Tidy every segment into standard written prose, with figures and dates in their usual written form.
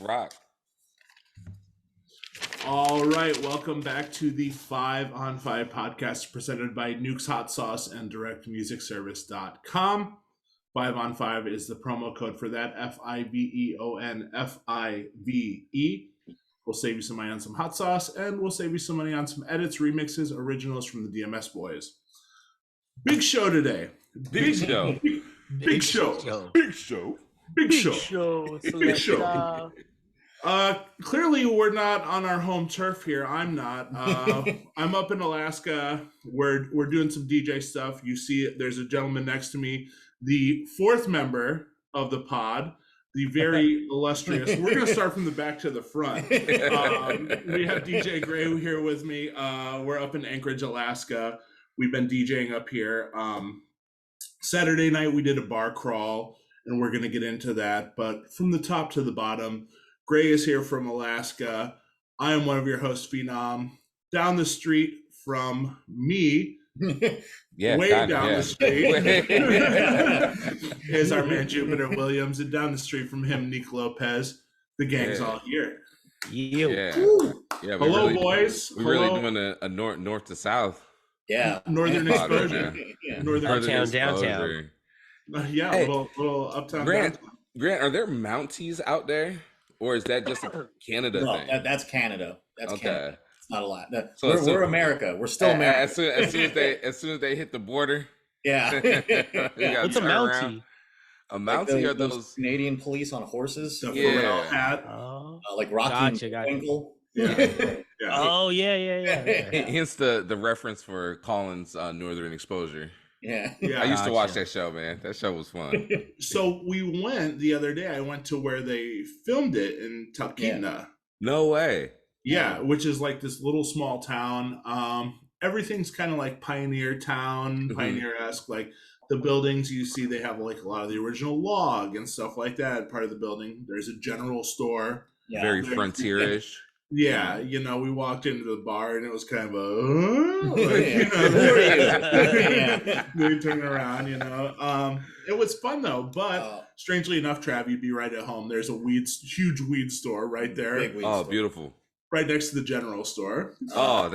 rock. All right, welcome back to the 5 on 5 podcast presented by Nuke's Hot Sauce and DirectMusicService.com. 5 on 5 is the promo code for that, FIVEON, FIVE. We'll save you some money on some hot sauce, and we'll save you some money on some edits, remixes, originals from the DMS boys. Big show today. Big show. Big show. Clearly we're not on our home turf here. I'm not. I'm up in Alaska. We're doing some DJ stuff. You see it. There's a gentleman next to me, the fourth member of the pod, the very illustrious. We're going to start from the back to the front. We have DJ Gre here with me. We're up in Anchorage, Alaska. We've been DJing up here. Saturday night we did a bar crawl, and we're going to get into that. But from the top to the bottom, Gre is here from Alaska. I am one of your hosts, Phenom. Down the street from me, the street, is our man Jupiter Williams. And down the street from him, Nick Lopez. The gang's all here. Yeah, hello, boys. We're really doing a north to south. Yeah. Northern exposure. Northern downtown. Hey, little uptown. Grant, are there Mounties out there? Or is that just a Canada thing? That's Canada. That's okay. Canada. It's not a lot. We're America. We're still America. As soon as they hit the border. Yeah. What's a Mountie? A Mountie are those Canadian police on horses. The Pharrell hat. Like Rocky and Winkle. Yeah. Oh yeah. Hence the reference for Colin's Northern Exposure. Yeah. I used to watch that show, man. That show was fun. So we went the other day. I went to where they filmed it in Talkeetna. Yeah. No way. Yeah, which is like this little small town. Everything's kind of like pioneer town, pioneer-esque. Like the buildings you see, they have like a lot of the original log and stuff like that. Part of the building. There's a general store. Yeah. Very frontier-ish. Yeah, we walked into the bar and it was kind of they turned around, It was fun though, but strangely enough, Trav, you'd be right at home. There's a huge weed store right there. Store. Beautiful. Right next to the general store. Wow,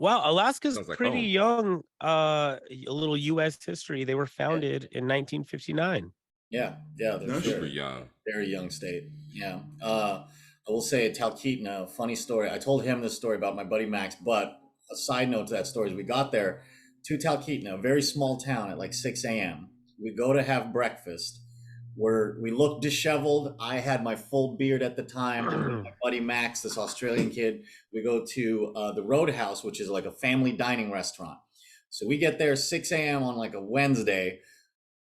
Alaska's pretty young. A little U.S. history. They were founded in 1959. Yeah, they're super young. Very young state. Yeah. I will say Talkeetna, funny story. I told him this story about my buddy Max, but a side note to that story is we got there to Talkeetna, a very small town, at like 6 a.m. We go to have breakfast. We look disheveled. I had my full beard at the time. And my buddy Max, this Australian kid, we go to the Roadhouse, which is like a family dining restaurant. So we get there 6 a.m. on like a Wednesday.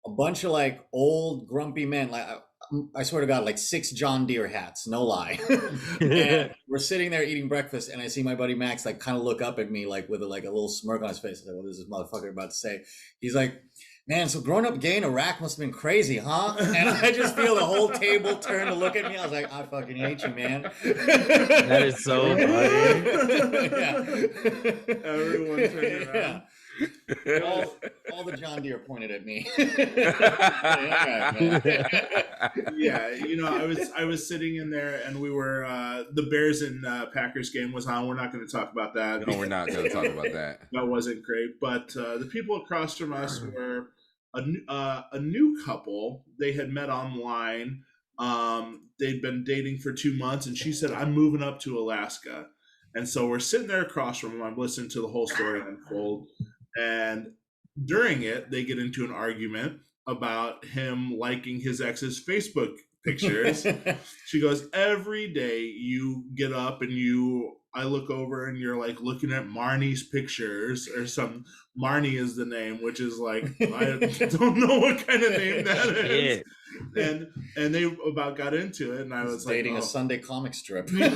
A bunch of like old grumpy men, like I swear to God, like 6 John Deere hats, no lie. And we're sitting there eating breakfast, and I see my buddy Max like kind of look up at me like with a little smirk on his face. I said, "What is this motherfucker about to say?" He's like, "Man, so growing up gay in Iraq must have been crazy, huh?" And I just feel the whole table turn to look at me. I was like, "I fucking hate you, man." That is so funny. Yeah. Everyone turned around. Yeah. All the John Deere pointed at me. I was sitting in there, and we were the Bears and Packers game was on. We're not going to talk about that. No, we're not going to talk about that. That wasn't great. But the people across from us were a new couple. They had met online. They'd been dating for 2 months, and she said, "I'm moving up to Alaska." And so we're sitting there across from them. I'm listening to the whole story unfold. And during it, they get into an argument about him liking his ex's Facebook pictures. She goes, "Every day you get up and I look over and you're like looking at Marnie's pictures or some Marnie is the name, which is like, I don't know what kind of name that is." And they about got into it, and I was dating like, a Sunday comic strip. I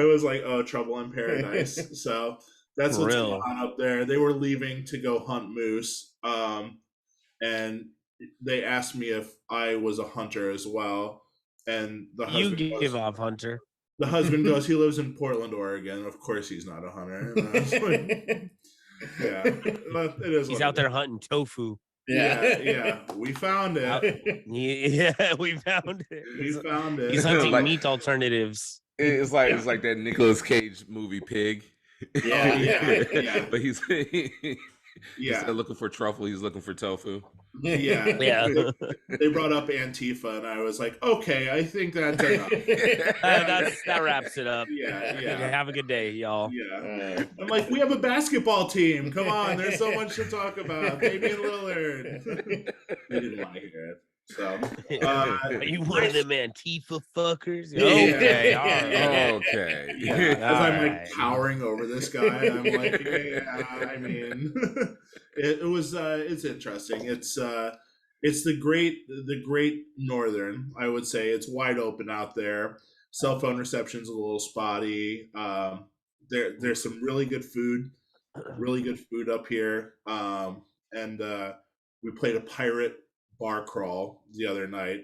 was like, "Oh, trouble in paradise." So that's what's going on up there. They were leaving to go hunt moose, and they asked me if I was a hunter as well. And the husband give off hunter. The husband goes, "He lives in Portland, Oregon. Of course, he's not a hunter." And I was like, "Yeah, it is." He's out there hunting tofu. Yeah. We found it. Yeah, we found it. We found it. He's hunting Like- meat alternatives. It's like that Nicolas Cage movie Pig. Yeah. But he's Yeah. instead of looking for truffle, he's looking for tofu. Yeah. Yeah. They brought up Antifa, and I was like, okay, I think that's enough. That wraps it up. Yeah. Have a good day, y'all. Yeah. I'm like, we have a basketball team. Come on, there's so much to talk about. Damian Lillard. They didn't want to hear it. So, Are you one of them Antifa fuckers? Yeah. Okay, all Yeah. right. Okay. yeah, because I'm like Alright. towering over this guy. And I'm like, yeah, I mean, it's interesting. It's the great northern. I would say it's wide open out there. Cell phone reception's a little spotty. There's some really good food up here. And we played a pirate bar crawl the other night.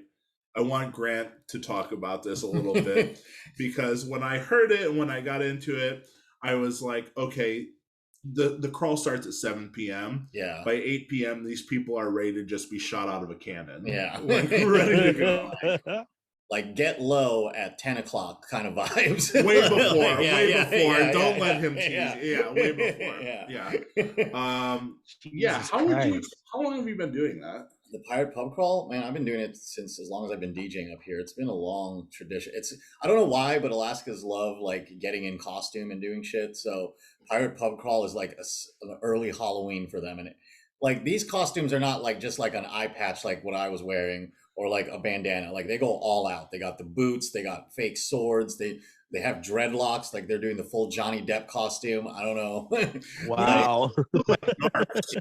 I want Grant to talk about this a little bit because when I heard it and when I got into it, I was like, okay, the crawl starts at 7 p.m. Yeah. By 8 p.m., these people are ready to just be shot out of a cannon. Yeah. Like, ready to go. Like get low at 10 o'clock kind of vibes. Way before. Yeah, Don't let him tease. yeah. Way before. Yeah. How long have you been doing that? The pirate pub crawl, man, I've been doing it since as long as I've been DJing up here. It's been a long tradition. I don't know why, but Alaskans love like getting in costume and doing shit. So pirate pub crawl is like an early Halloween for them. And like these costumes are not like just like an eye patch like what I was wearing or like a bandana. Like they go all out. They got the boots, they got fake swords, they have dreadlocks, like they're doing the full Johnny Depp costume. I don't know. Wow.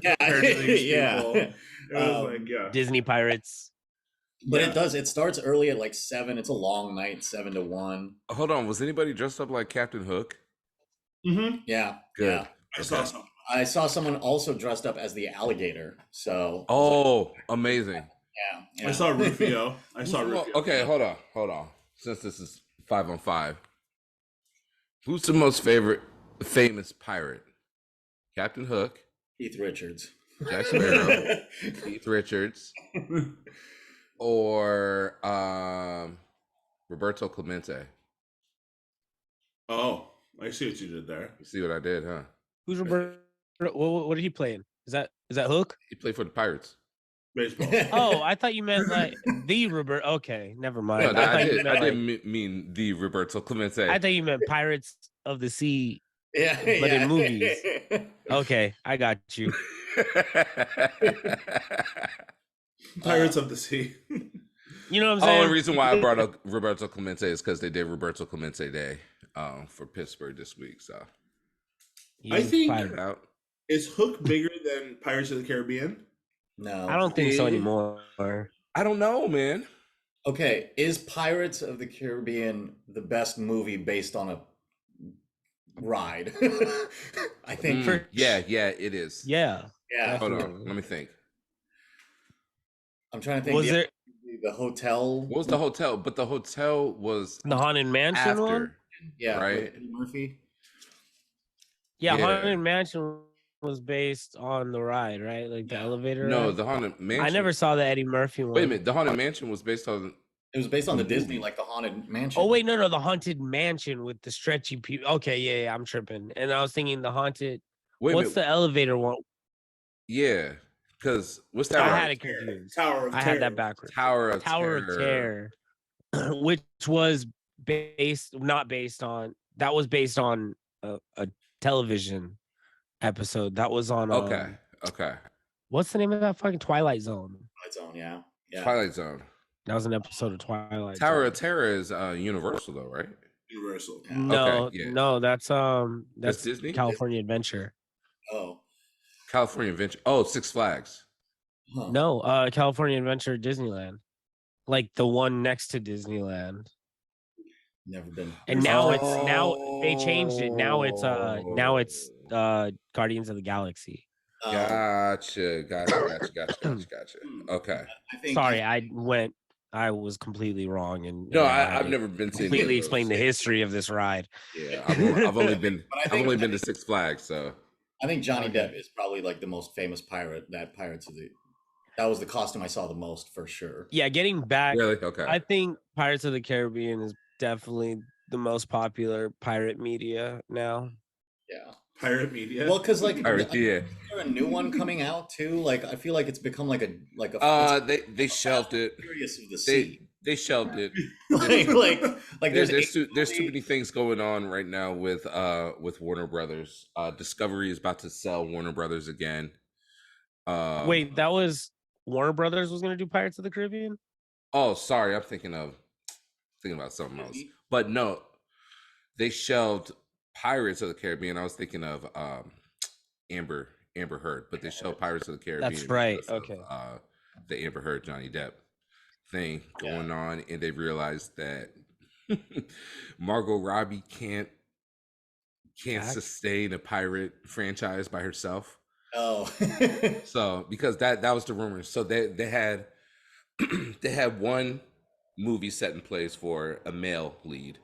Yeah. It was like, yeah. Disney pirates. But it starts early at like 7. It's a long night, 7 to 1. Hold on, was anybody dressed up like Captain Hook? Mm-hmm. Yeah. Good. Yeah. I saw someone also dressed up as the alligator. So amazing. Yeah. I saw Rufio. Okay, hold on. Since this is 5-on-5, who's the most famous pirate? Captain Hook, Keith Richards, Jack Sparrow, Keith Richards, or Roberto Clemente. Oh, I see what you did there. You see what I did, huh? Who's Roberto? What did he play in? Is that Hook? He played for the Pirates. Baseball. Oh, I thought you meant like the Roberto. Okay, never mind. No, I didn't mean the Roberto Clemente. I thought you meant Pirates of the Sea. Yeah, but in movies. Okay, I got you. Pirates of the Sea. You know what I'm The saying? only reason why I brought up Roberto Clemente is because they did Roberto Clemente Day for Pittsburgh this week. So I think out. Is Hook bigger than Pirates of the Caribbean? No, I don't think so anymore. I don't know, man. Okay, is Pirates of the Caribbean the best movie based on a ride? I think yeah, it is. Yeah. Hold on, let me think. I'm trying to think. Was there the hotel? What was the hotel? But the hotel was the Haunted Mansion after, one? Yeah, right. Eddie Murphy. Yeah, Haunted Mansion was based on the ride, right? Like the elevator. No, ride? the Haunted Mansion. I never saw the Eddie Murphy one. Wait a minute, the Haunted Mansion was based on. It was based on the Disney, like the Haunted Mansion. Oh wait, no, the Haunted Mansion with the stretchy people. Okay, yeah, I'm tripping. And I was thinking the Haunted. What's the elevator one? Yeah, because what's that? I had it confused. Tower of Terror. I had that backwards. Tower of Terror, which was not based on. That was based on a television episode. That was on. Okay. What's the name of that fucking Twilight Zone? Twilight Zone, yeah. Twilight Zone. That was an episode of Twilight. Tower of Terror is Universal though, right? Universal. Yeah. No, that's Disney? California Adventure. Oh, California Adventure. Oh, Six Flags. huh. No, California Adventure Disneyland, like the one next to Disneyland. Never been. And now they changed it. Now it's Guardians of the Galaxy. Gotcha. Okay. I think. Sorry, I was completely wrong, and No, I've never been to completely explain the history of this ride. Yeah, I've only been to Six Flags, so I think Johnny Depp is probably like the most famous pirate that Pirates of the That was the costume I saw the most for sure. Yeah, getting back, Really? Okay. I think Pirates of the Caribbean is definitely the most popular pirate media now. Yeah. Pirate media. Well, because like, Pirate, yeah. is there a new one coming out too? Like, I feel like it's become like a They shelved it. Furious of the Sea. They shelved it. like There's too many things going on right now with Warner Brothers. Discovery is about to sell Warner Brothers again. Wait, that was Warner Brothers was going to do Pirates of the Caribbean? Oh, sorry, I'm thinking about something else. But no, they shelved Pirates of the Caribbean. I was thinking of Amber Heard, but they shelved Pirates of the Caribbean. That's right. because Okay. of, the Amber Heard Johnny Depp thing going on, and they realized that Margot Robbie can't sustain a pirate franchise by herself. Oh. So because that was the rumor. So they had they had one movie set in place for a male lead,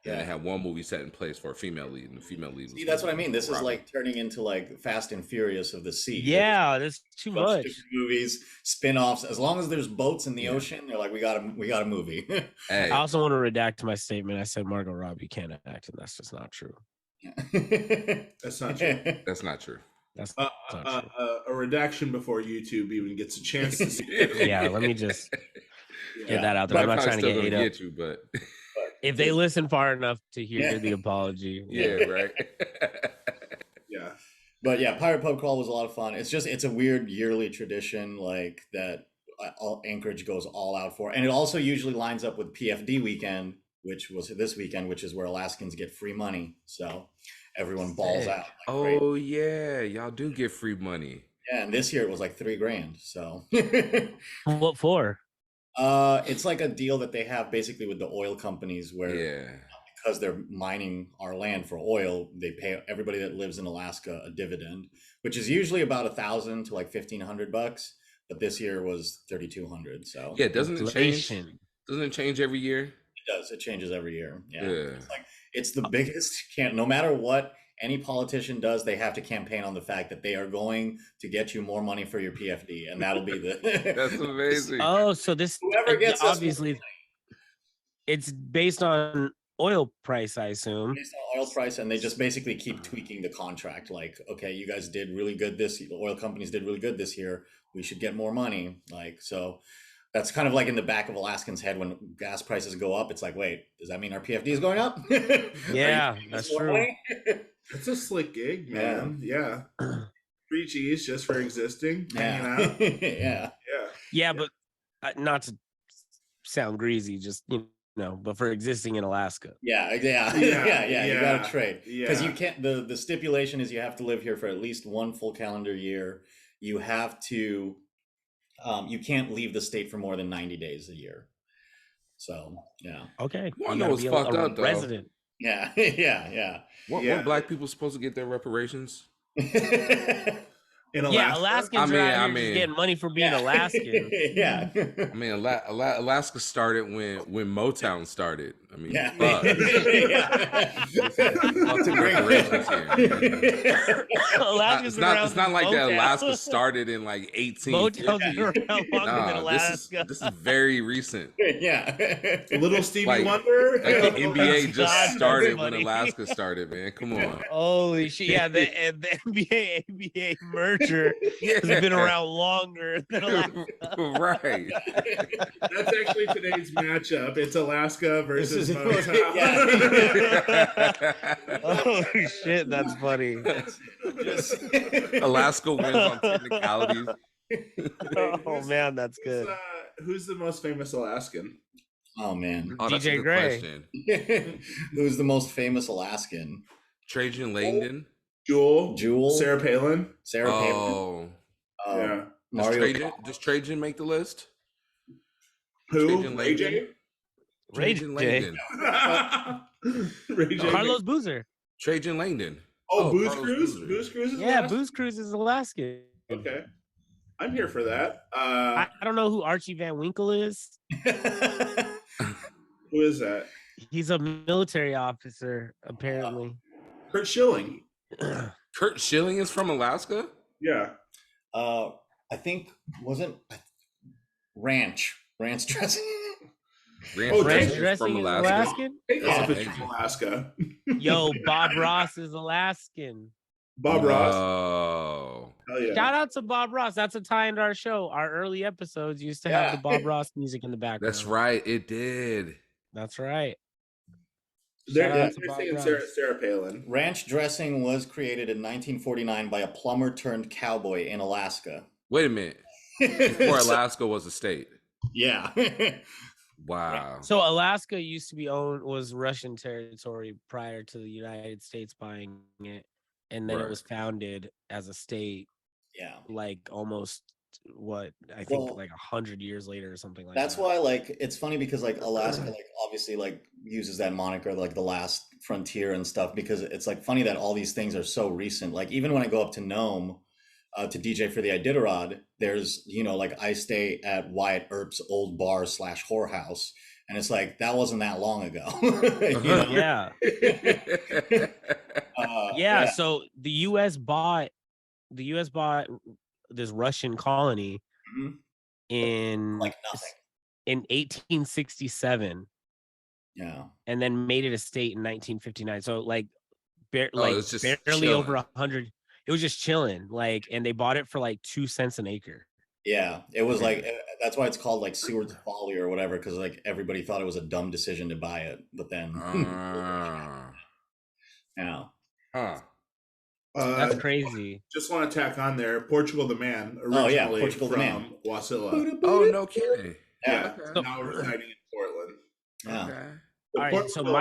and they had one movie set in place for a female lead, and the female lead. See, that's what I mean. This is like turning into like Fast and Furious of the Sea. Yeah, there's too much movies, spin-offs. As long as there's boats in the ocean, they're like, we got a movie. Hey. I also want to redact my statement. I said Margot Robbie can't act, and that's just not true. That's not true. That's not true. That's not true. A redaction before YouTube even gets a chance to see it. Yeah, let me just get that out there. I'm not trying to get ate up. but If they listen far enough to hear the apology. Yeah, right. Yeah. But yeah, Pirate Pub Crawl was a lot of fun. It's a weird yearly tradition like that Anchorage goes all out for. And it also usually lines up with PFD weekend, which was this weekend, which is where Alaskans get free money. So everyone balls out. Like, oh yeah, y'all do get free money. Yeah, and this year it was like $3,000. So What for? It's like a deal that they have basically with the oil companies where because they're mining our land for oil, they pay everybody that lives in Alaska a dividend, which is usually about $1,000 to like $1,500. But this year was $3,200. So yeah, doesn't it change? Doesn't it change every year? It does. It changes every year. Yeah. It's like it's the biggest. No matter what any politician does, they have to campaign on the fact that they are going to get you more money for your PFD, and that'll be the. That's amazing. Oh, so this whoever gets obviously it's based on oil price, I assume. Based on oil price, and they just basically keep tweaking the contract. Like, okay, you guys did really good this. The oil companies did really good this year. We should get more money. Like so. That's kind of like in the back of Alaskans' head when gas prices go up. It's like, wait, does that mean our PFD is going up? Yeah, that's true. It's a slick gig, man. Yeah. 3 G's just for existing. Hanging out. Yeah, but not to sound greasy, just but for existing in Alaska. Yeah. You got to trade because you can't. The stipulation is you have to live here for at least one full calendar year. You have to. You can't leave the state for more than 90 days a year. So, yeah. Okay. I know it's fucked up, though. Resident. Yeah. What black people supposed to get their reparations? In Alaska? Yeah, Alaskans are out here just getting money for being Alaskan. Yeah. I mean, Alaska started when Motown started. I mean, Alaska's it's not like that. Alaska started in like 1850. Motown's been around longer than Alaska. This is very recent. Yeah. Little Stevie Wonder. Like the NBA just started when Alaska started, man. Come on. Holy shit. Yeah, the NBA ABA merger has been around longer than Alaska. Right. That's actually today's matchup. It's Alaska versus Motown. Oh shit, that's funny. Alaska wins on technicalities. Oh man, that's good. Who's the most famous Alaskan? Oh man, DJ Gre. Who's the most famous Alaskan? Trajan Langdon. Jewel. Sarah Palin. Oh. Yeah. Does Trajan make the list? Who? Ray J. Trajan Langdon. Ray J. Carlos Boozer. Trajan Langdon. Oh, Booze Cruise. Booze Cruise is yeah, Alaskan? Booze Cruise is Alaskan. Okay, I'm here for that. I don't know who Archie Van Winkle is. Who is that? He's a military officer, apparently. Kurt Schilling. Kurt Schilling is from Alaska? Yeah. I I think wasn't ranch dressing. Ranch dressing dressing from is Alaska. Alaskan? Takeoff is amazing. from Alaska. Yo, Bob Ross is Alaskan. Bob Ross. Oh, Hell yeah. Shout out to Bob Ross. That's a tie into our show. Our early episodes used to have the Bob Ross music in the background. that's right. It did. That's right. They're Shout out to Bob singing Ross. Sarah Palin. Ranch dressing was created in 1949 by a plumber turned cowboy in Alaska. Wait a minute. Before Alaska was a state. Yeah. Wow. So Alaska used to be was Russian territory prior to the United States buying it, and then Right. it was founded as a state, Yeah. like almost I think Well, like 100 years later or something like That's that. why, like, it's funny because like Alaska, like, obviously, like, uses that moniker, like the last frontier and stuff, because it's like funny that all these things are so recent. Like, even when I go up to Nome to DJ for the Iditarod, there's, like, I stay at Wyatt Earp's old bar / whorehouse, and it's like that wasn't that long ago. Yeah. Yeah. So the U.S. bought this Russian colony Mhm. in Like nothing. in 1867, Yeah. and then made it a state in 1959. So like, it's just barely over chilling. 100. It was just chilling, like, and they bought it for like 2 cents an acre. Yeah, it was like that's why it's called like Seward's Folly or whatever, because like everybody thought it was a dumb decision to buy it, but then yeah. Huh. That's crazy. Just want to tack on there, Portugal the Man, Oh, yeah, originally Portugal the from Man. Wasilla. Oh, no kidding. Yeah. Yeah, now residing in Portland. Yeah. Okay. But All right, so Portugal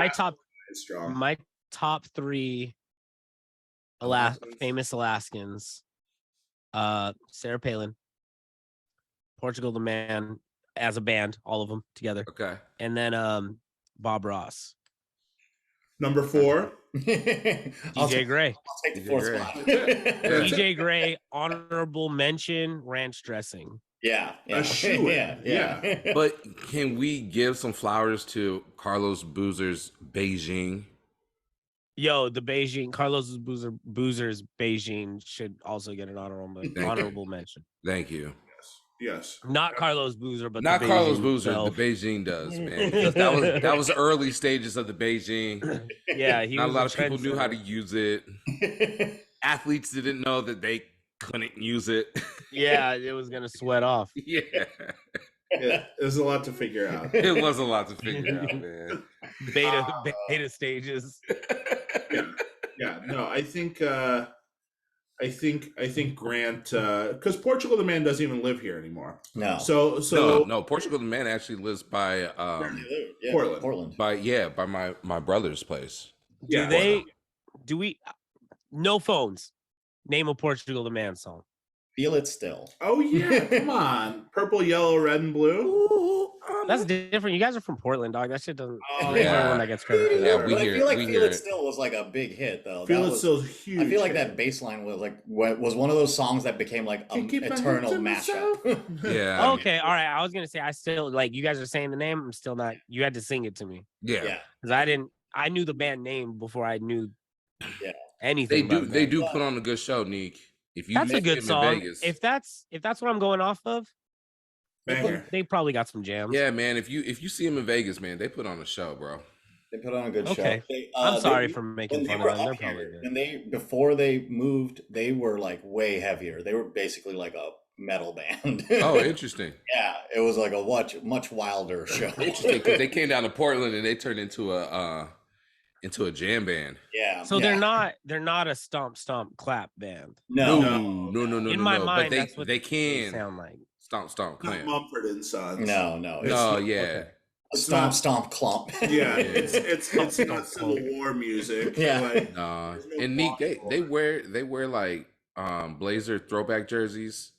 my is top 3 Alaskans. famous Alaskans: Sarah Palin, Portugal the Man as a band, all of them together, Okay. and then Bob Ross, Number 4. DJ Gre. I'll take the DJ fourth Gre. spot. DJ Gre, honorable mention, ranch dressing. Yeah. A shoo-in. Yeah. But can we give some flowers to Carlos Boozer's Beijing? Yo, the Beijing, Carlos Boozer's Beijing should also get an honorable mention. Thank you. Yes. Not Carlos Boozer, but Not the Carlos Beijing Boozer. itself. The Beijing does, man. Because that was early stages of the Beijing. Yeah, he Not a was lot of people knew how to trendsetter. use it. Athletes didn't know that they couldn't use it. Yeah, it was gonna sweat off. Yeah. There's a lot to figure out. It was a lot to figure out, man. Beta stages. Yeah, no, I think Grant, because Portugal the Man doesn't even live here anymore. No. So No, Portugal the Man actually lives by Yeah, Portland. by my brother's place. yeah, Do we no phones? Name a Portugal the Man song. Feel It Still. Oh yeah, come on, purple, yellow, red, and blue. That's different. You guys are from Portland, dog. That shit doesn't. Oh, You're the yeah. one that gets credit for that. Yeah, But I feel like Feel It Still was like a big hit though. Feel That It was- Still's huge. I feel like that bass line was one of those songs that became like an Keep my eternal hands to mashup. Yeah. Okay, all right. I was gonna say I still like you guys are saying the name. I'm still not. You had to sing it to me Yeah. because I knew the band name before I knew anything. They about the they band. do put on a good show, Neek. If you That's a miss good him song. in Vegas, If that's what I'm going off of, Banger. they probably got some jams. yeah, man. If you see him in Vegas, man, they put on a show, bro. They put on a good Okay. show. I'm sorry they- for when making they fun were of them. They're up probably here, good. before they moved, they were like way heavier. They were basically like a metal band. Oh, interesting. Yeah, it was like a much wilder show. Interesting, because they came down to Portland and they turned into a jam band. Yeah. So yeah. they're not a stomp clap band. No. No. In my mind, but that's what they they can sound like. stomp Not clamp. Mumford and Sons. No. No, It's yeah. okay. stomp clump. Yeah, it's not Civil War music. Yeah. Like, No. There's no And Neek, block they wear like Blazer throwback jerseys.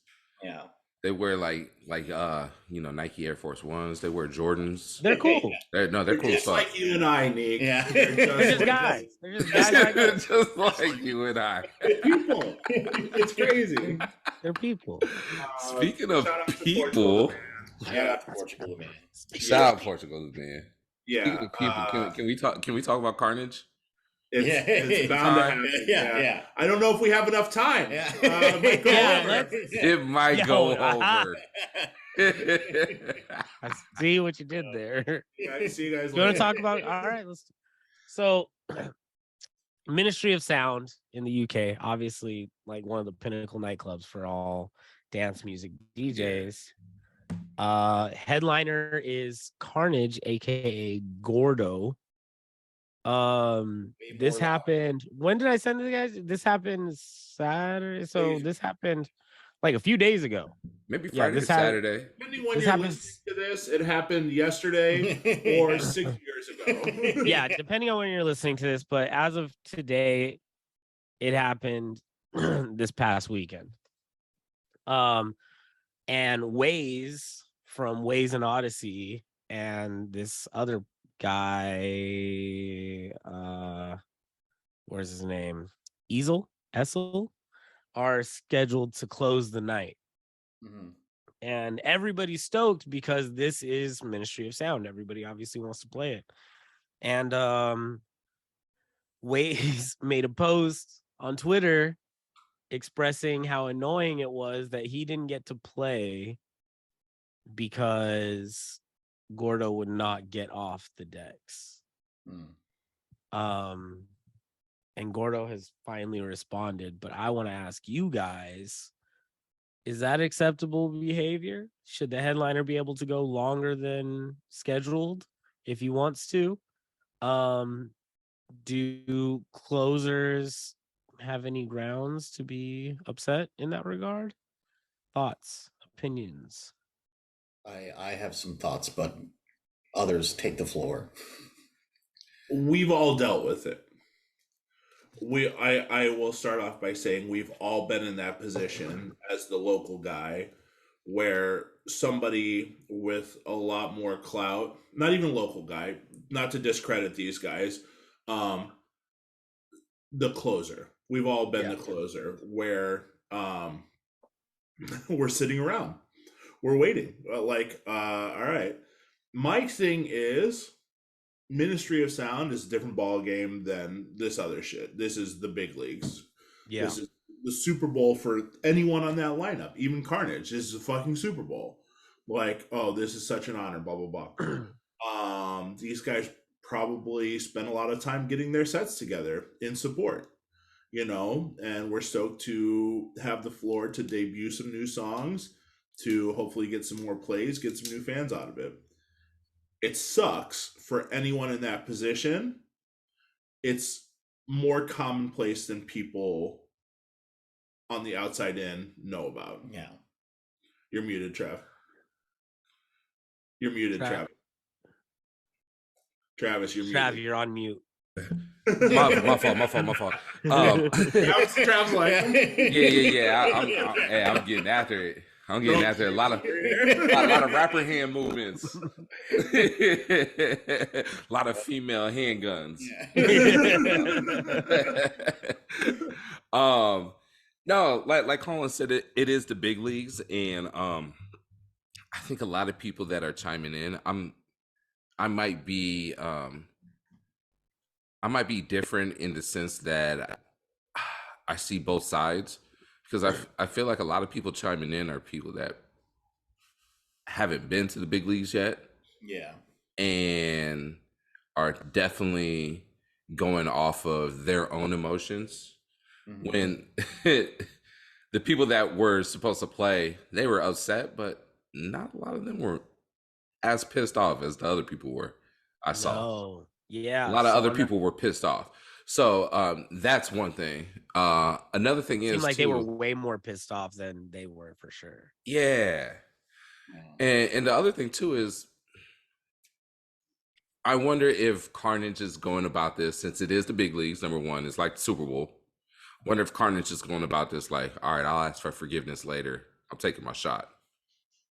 Yeah. They wear like Nike Air Force Ones. They wear Jordans. They're cool. They're cool as just fuck. like you and I, Nick. Yeah. They're just guys. They're just guys like us. Just like you and I. People. It's crazy. They're people. Speaking of shout out to people, Portugal, Shout out to Portugal, man. shout out Portugal, man. Yeah. Speaking of people, can we talk about Carnage? It's bound to happen. Yeah. I don't know if we have enough time. Yeah. It might go over. I see what you did there. Yeah, see you guys You want later. to talk about? All right, let's. So, Ministry of Sound in the UK, obviously, like one of the pinnacle nightclubs for all dance music DJs. Headliner is Carnage, aka Gordo. This happened. When did I send it, guys? This happened Saturday. So this happened like a few days ago. Maybe Friday or Saturday. Depending when you're listening to this, it happened yesterday or 6 years ago. Yeah, depending on when you're listening to this, but as of today, it happened this past weekend. And Waze from Waze and Odyssey and this other guy, where's his name? Essel are scheduled to close the night. Mm-hmm. And everybody's stoked because this is Ministry of Sound. Everybody obviously wants to play it. And Waze made a post on Twitter expressing how annoying it was that he didn't get to play because Gordo would not get off the decks. And Gordo has finally responded, but I want to ask you guys, is that acceptable behavior? Should the headliner be able to go longer than scheduled if he wants to? Do closers have any grounds to be upset in that regard? Thoughts, opinions? I have some thoughts, but others take the floor. We've all dealt with it. I will start off by saying we've all been in that position as the local guy where somebody with a lot more clout, not even local guy, not to discredit these guys, the closer. We've all been the closer where we're sitting around. We're waiting. All right. My thing is Ministry of Sound is a different ball game than this other shit. This is the big leagues. Yeah. This is the Super Bowl for anyone on that lineup, even Carnage. This is a fucking Super Bowl. Like, oh, this is such an honor, blah, blah, blah. These guys probably spent a lot of time getting their sets together in support, and we're stoked to have the floor to debut some new songs, to hopefully get some more plays, get some new fans out of it. It sucks for anyone in that position. It's more commonplace than people on the outside in know about. Yeah. You're muted, Trav. You're muted, Trav. Travis, you're muted. Trav, you're on mute. my fault. Trav's like, I'm getting after it. I'm getting after a lot of rapper hand movements. A lot of female handguns. No, like Colin said, it is the big leagues, and I think a lot of people that are chiming in, I might be different in the sense that I see both sides, because I feel like a lot of people chiming in are people that haven't been to the big leagues yet. Yeah. And are definitely going off of their own emotions. Mm-hmm. When the people that were supposed to play, they were upset, but not a lot of them were as pissed off as the other people were. I saw. No. Yeah. A lot of other people were pissed off. So that's one thing. Another thing is, like they were way more pissed off than they were for sure. Yeah. And the other thing too is, I wonder if Carnage is going about this, since it is the big leagues, number one, it's like the Super Bowl. Wonder if Carnage is going about this like, all right, I'll ask for forgiveness later. I'm taking my shot.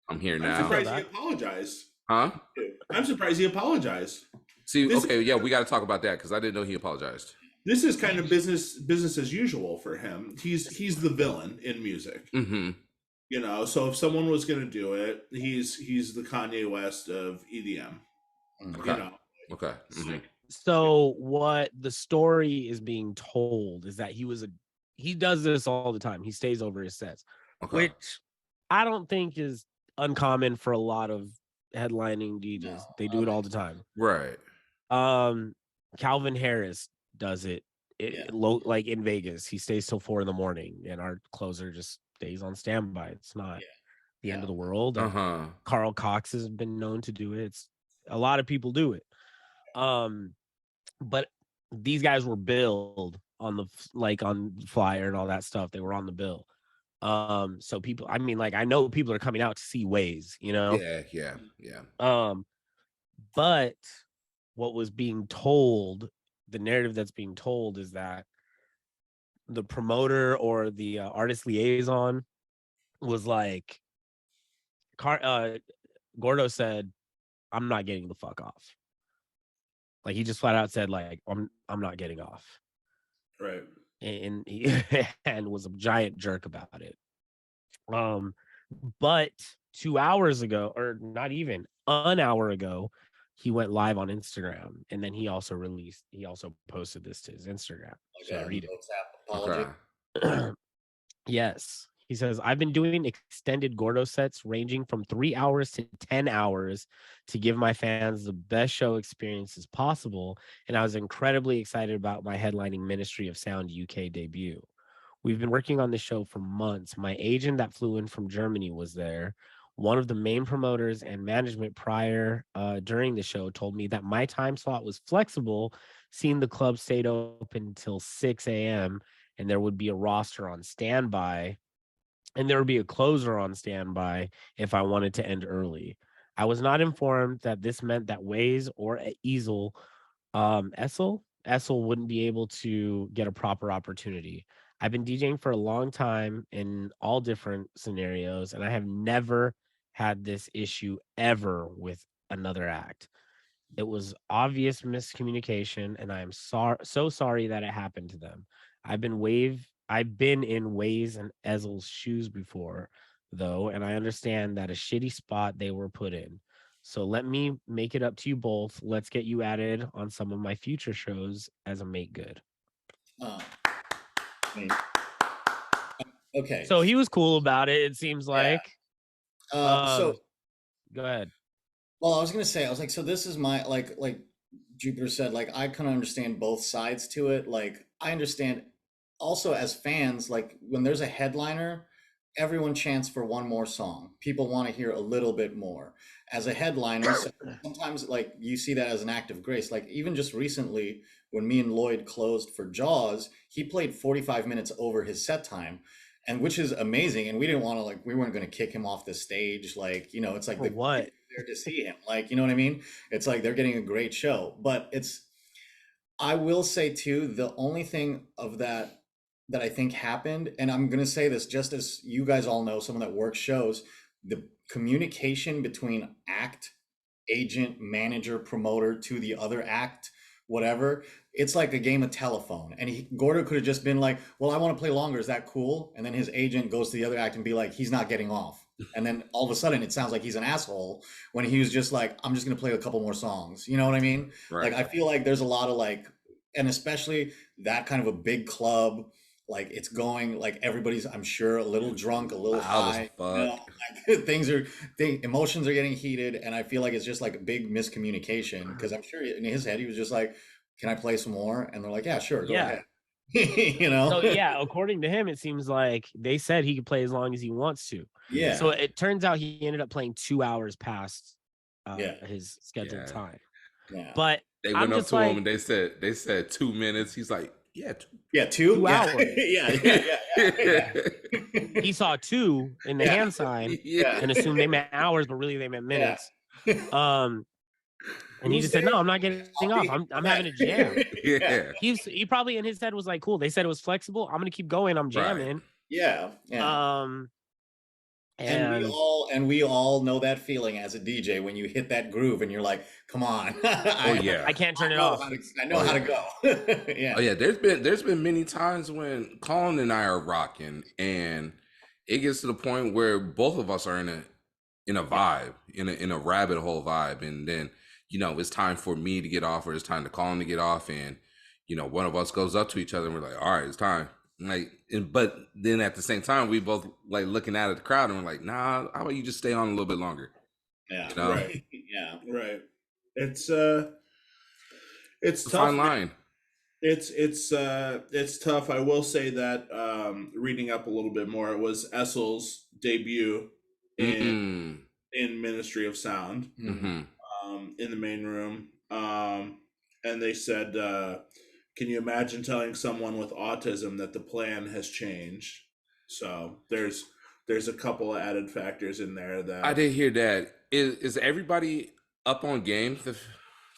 I'm here now. I'm surprised he apologized. Huh? I'm surprised he apologized. See, okay, yeah, we got to talk about that, because I didn't know he apologized. This is kind of business as usual for him. He's the villain in music. Mm-hmm. So if someone was going to do it, he's the Kanye West of EDM. Okay. Okay. Mm-hmm. So what the story is being told is that he does this all the time. He stays over his sets, which I don't think is uncommon for a lot of headlining DJs. No, they do it all the time. Right. Calvin Harris does it. Like in Vegas, he stays till 4 a.m, and our closer just stays on standby. It's not the end of the world. Carl Cox has been known to do it. A lot of people do it. But these guys were billed on on flyer and all that stuff. They were on the bill. So people, I mean, I know people are coming out to see Waze, you know? Yeah. But what was being told, the narrative that's being told is that the promoter or the artist liaison was like, Gordo said, "I'm not getting the fuck off." Like he just flat out said, like, I'm not getting off. Right. And he and was a giant jerk about it. But 2 hours ago, or not even an hour ago, he went live on Instagram, and then he also posted this to his Instagram. So I read it. Apology. Yes. He says, I've been doing extended Gordo sets ranging from 3 hours to 10 hours to give my fans the best show experiences possible. And I was incredibly excited about my headlining Ministry of Sound UK debut. We've been working on this show for months. My agent that flew in from Germany was there. One of the main promoters and management during the show told me that my time slot was flexible, seeing the club stayed open until 6 a.m. and there would be a roster on standby. And there would be a closer on standby if I wanted to end early. I was not informed that this meant that Waze or Essel wouldn't be able to get a proper opportunity. I've been DJing for a long time in all different scenarios, and I have never had this issue ever with another act. It was obvious miscommunication, and I am so sorry that it happened to them. I've been in Waze and Essel's shoes before, though, and I understand that a shitty spot they were put in. So let me make it up to you both. Let's get you added on some of my future shows as a make good. Okay. So he was cool about it, it seems like. So go ahead. Well, I was gonna say, I was like, so this is my like Jupiter said, like I kind of understand both sides to it. Like I understand also as fans, like when there's a headliner, everyone chants for one more song. People want to hear a little bit more. As a headliner, sometimes like you see that as an act of grace. Like even just recently, when me and Lloyd closed for Jaws, he played 45 minutes over his set time, and which is amazing. And we didn't want to we weren't going to kick him off the stage. Like, you know, it's like what there to see him. Like, you know what I mean? It's like they're getting a great show. But I will say too, the only thing of that I think happened, and I'm going to say this just as you guys all know, someone that works shows, the communication between act, agent, manager, promoter to the other act, whatever, it's like a game of telephone. And Gordo could have just been like, well, I want to play longer. Is that cool? And then his agent goes to the other act and be like, he's not getting off. And then all of a sudden it sounds like he's an asshole when he was just like, I'm just going to play a couple more songs. You know what I mean? Right. Like, I feel like there's a lot of and especially that kind of a big club, like it's going, like everybody's, I'm sure, a little drunk, a little high. You know, like emotions are getting heated, and I feel like it's just like a big miscommunication, because I'm sure in his head he was just like, "Can I play some more?" And they're like, "Yeah, sure, go ahead." You know. So yeah, according to him, it seems like they said he could play as long as he wants to. Yeah. So it turns out he ended up playing 2 hours past his scheduled time. Yeah. But they went up to him and they said 2 minutes. He's like, yeah, 2 hours. yeah. He saw 2 in the hand sign and assumed they meant hours, but really they meant minutes. And he just said, "No, I'm not getting off. I'm having a jam." He probably in his head was like, "Cool. They said it was flexible. I'm gonna keep going. I'm jamming." Right. Yeah. And we all know that feeling as a DJ when you hit that groove and you're like, "Come on!" I can't turn it off. I know how to go. Oh yeah. There's been many times when Colin and I are rocking, and it gets to the point where both of us are in a vibe, in a rabbit hole vibe, and then it's time for me to get off, or it's time to call him to get off, and one of us goes up to each other and we're like, all right, it's time. But then at the same time, we both like looking at the crowd and we're like, nah, how about you just stay on a little bit longer? Yeah. Right. Yeah. Right. It's tough. Fine line. It's tough. I will say that reading up a little bit more, it was Essel's debut in Ministry of Sound, in the main room, and they said, "Can you imagine telling someone with autism that the plan has changed?" So there's a couple of added factors in there that I did hear that. Is everybody up on game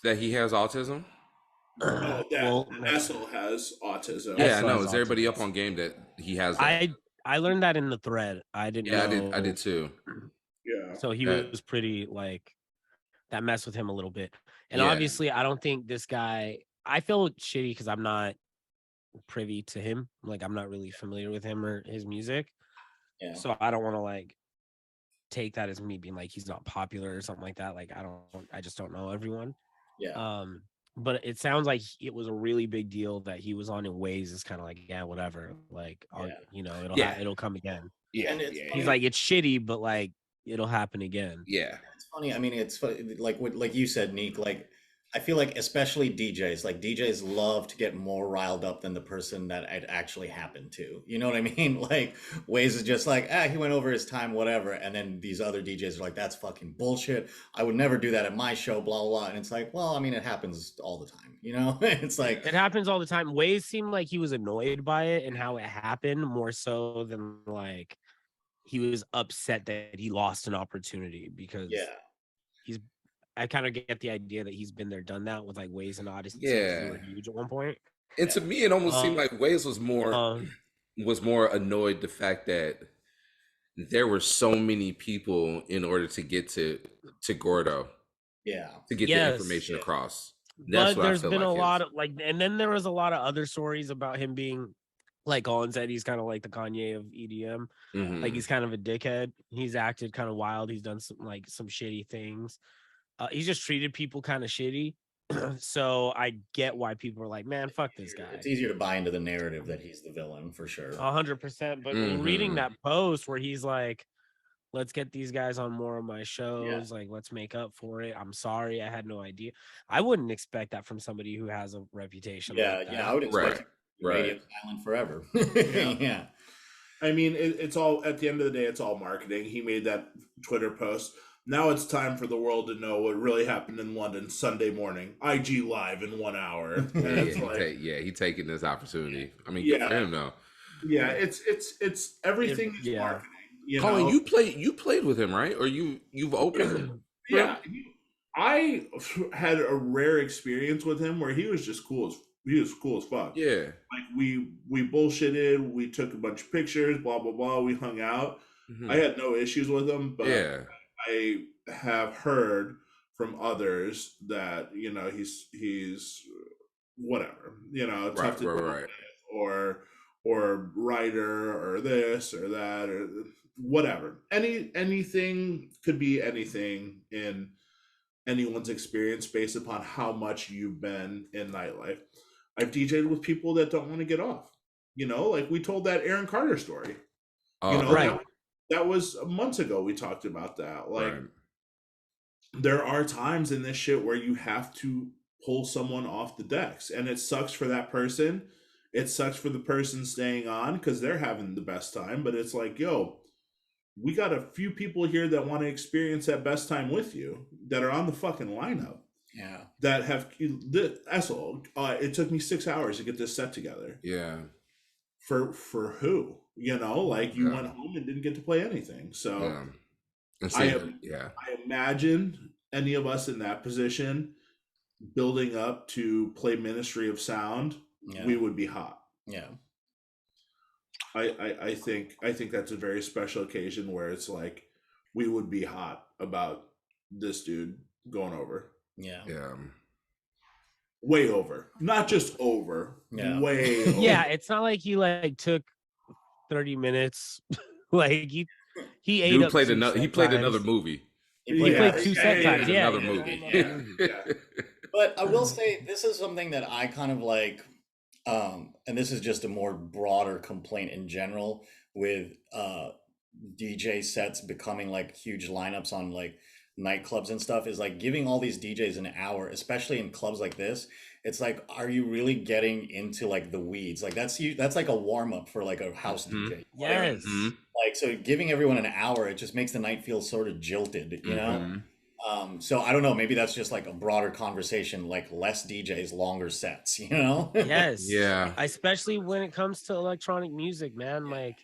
that he has autism? Essel has autism. Yeah, I know. Is everybody up on game that he has that? I learned that in the thread. I didn't know. I did too. Yeah. So he was pretty like that messed with him a little bit. And obviously I don't think this guy, I feel shitty because I'm not privy to him. Like I'm not really familiar with him or his music. Yeah. So I don't want to like take that as me being like he's not popular or something like that. Like I just don't know everyone. Yeah. But it sounds like it was a really big deal that he was on in Waze. It's kind of like, yeah, whatever. Like, it'll come again. Yeah. And he's like, it's shitty, but like, it'll happen again. Yeah. It's funny. I mean, it's funny, like you said, Neek, like, I feel like especially DJs love to get more riled up than the person that it actually happened to. You know what I mean? Like Waze is just like, he went over his time, whatever. And then these other DJs are like, that's fucking bullshit. I would never do that at my show, blah, blah, blah. And it's like, well, I mean, it happens all the time, It's like it happens all the time. Waze seemed like he was annoyed by it and how it happened more so than like he was upset that he lost an opportunity because I kind of get the idea that he's been there, done that with like Waze and Odyssey. Yeah, they were huge at one point. And to me, it almost seemed like Waze was more annoyed the fact that there were so many people in order to get to Gordo. Yeah, to get the information across. That's but there's been a lot of like, and then there was a lot of other stories about him being like Colin said, he's kind of like the Kanye of EDM. Like he's kind of a dickhead. He's acted kind of wild. He's done some shitty things. He's just treated people kind of shitty. So I get why people are like, man, fuck this guy. It's easier to buy into the narrative that he's the villain for sure. 100%. But reading that post where he's like, let's get these guys on more of my shows. Like, let's make up for it. I'm sorry. I had no idea. I wouldn't expect that from somebody who has a reputation. Yeah. Like that. Yeah. I would expect radio silent forever. Yeah. I mean, it's all, at the end of the day, it's all marketing. He made that Twitter post. Now it's time for the world to know what really happened in London Sunday morning. IG Live in 1 hour. He's taking this opportunity. I mean, good for him though. Yeah, it's everything is marketing. Colin, you played with him, right? Or you've opened? Yeah, I had a rare experience with him where he was just cool as fuck. Yeah, like we bullshitted, we took a bunch of pictures, blah blah blah. We hung out. I had no issues with him, but I have heard from others that he's whatever, tough to deal with, or writer or this or that or whatever. Anything could be anything in anyone's experience based upon how much you've been in nightlife. I've DJed with people that don't want to get off. Like we told that Aaron Carter story. That was months ago. We talked about that. Like, there are times in this shit where you have to pull someone off the decks, and it sucks for that person. It sucks for the person staying on because they're having the best time. But it's like, yo, we got a few people here that want to experience that best time with you that are on the fucking lineup. Yeah. That have Essel. It took me 6 hours to get this set together. Yeah. For who? Like you went home and didn't get to play anything. So I imagine any of us in that position building up to play Ministry of Sound, we would be hot. Yeah. I think that's a very special occasion where it's like we would be hot about this dude going over. Yeah. Yeah. Way over. Not just over. Yeah. Way over. Yeah, it's not like he like took 30 minutes. Like he ate up. He played another movie. He played 2 set times. Yeah, another movie. Yeah. But I will say this is something that I kind of like, and this is just a more broader complaint in general with DJ sets becoming like huge lineups on like nightclubs and stuff, is like giving all these DJs an hour, especially in clubs like this. It's like, are you really getting into like the weeds? Like that's like a warm up for like a house DJ. Yes. Like, so giving everyone an hour, it just makes the night feel sort of jilted, you know? So I don't know, maybe that's just like a broader conversation, like less DJs, longer sets, you know? Yes. Yeah. Especially when it comes to electronic music, man. Like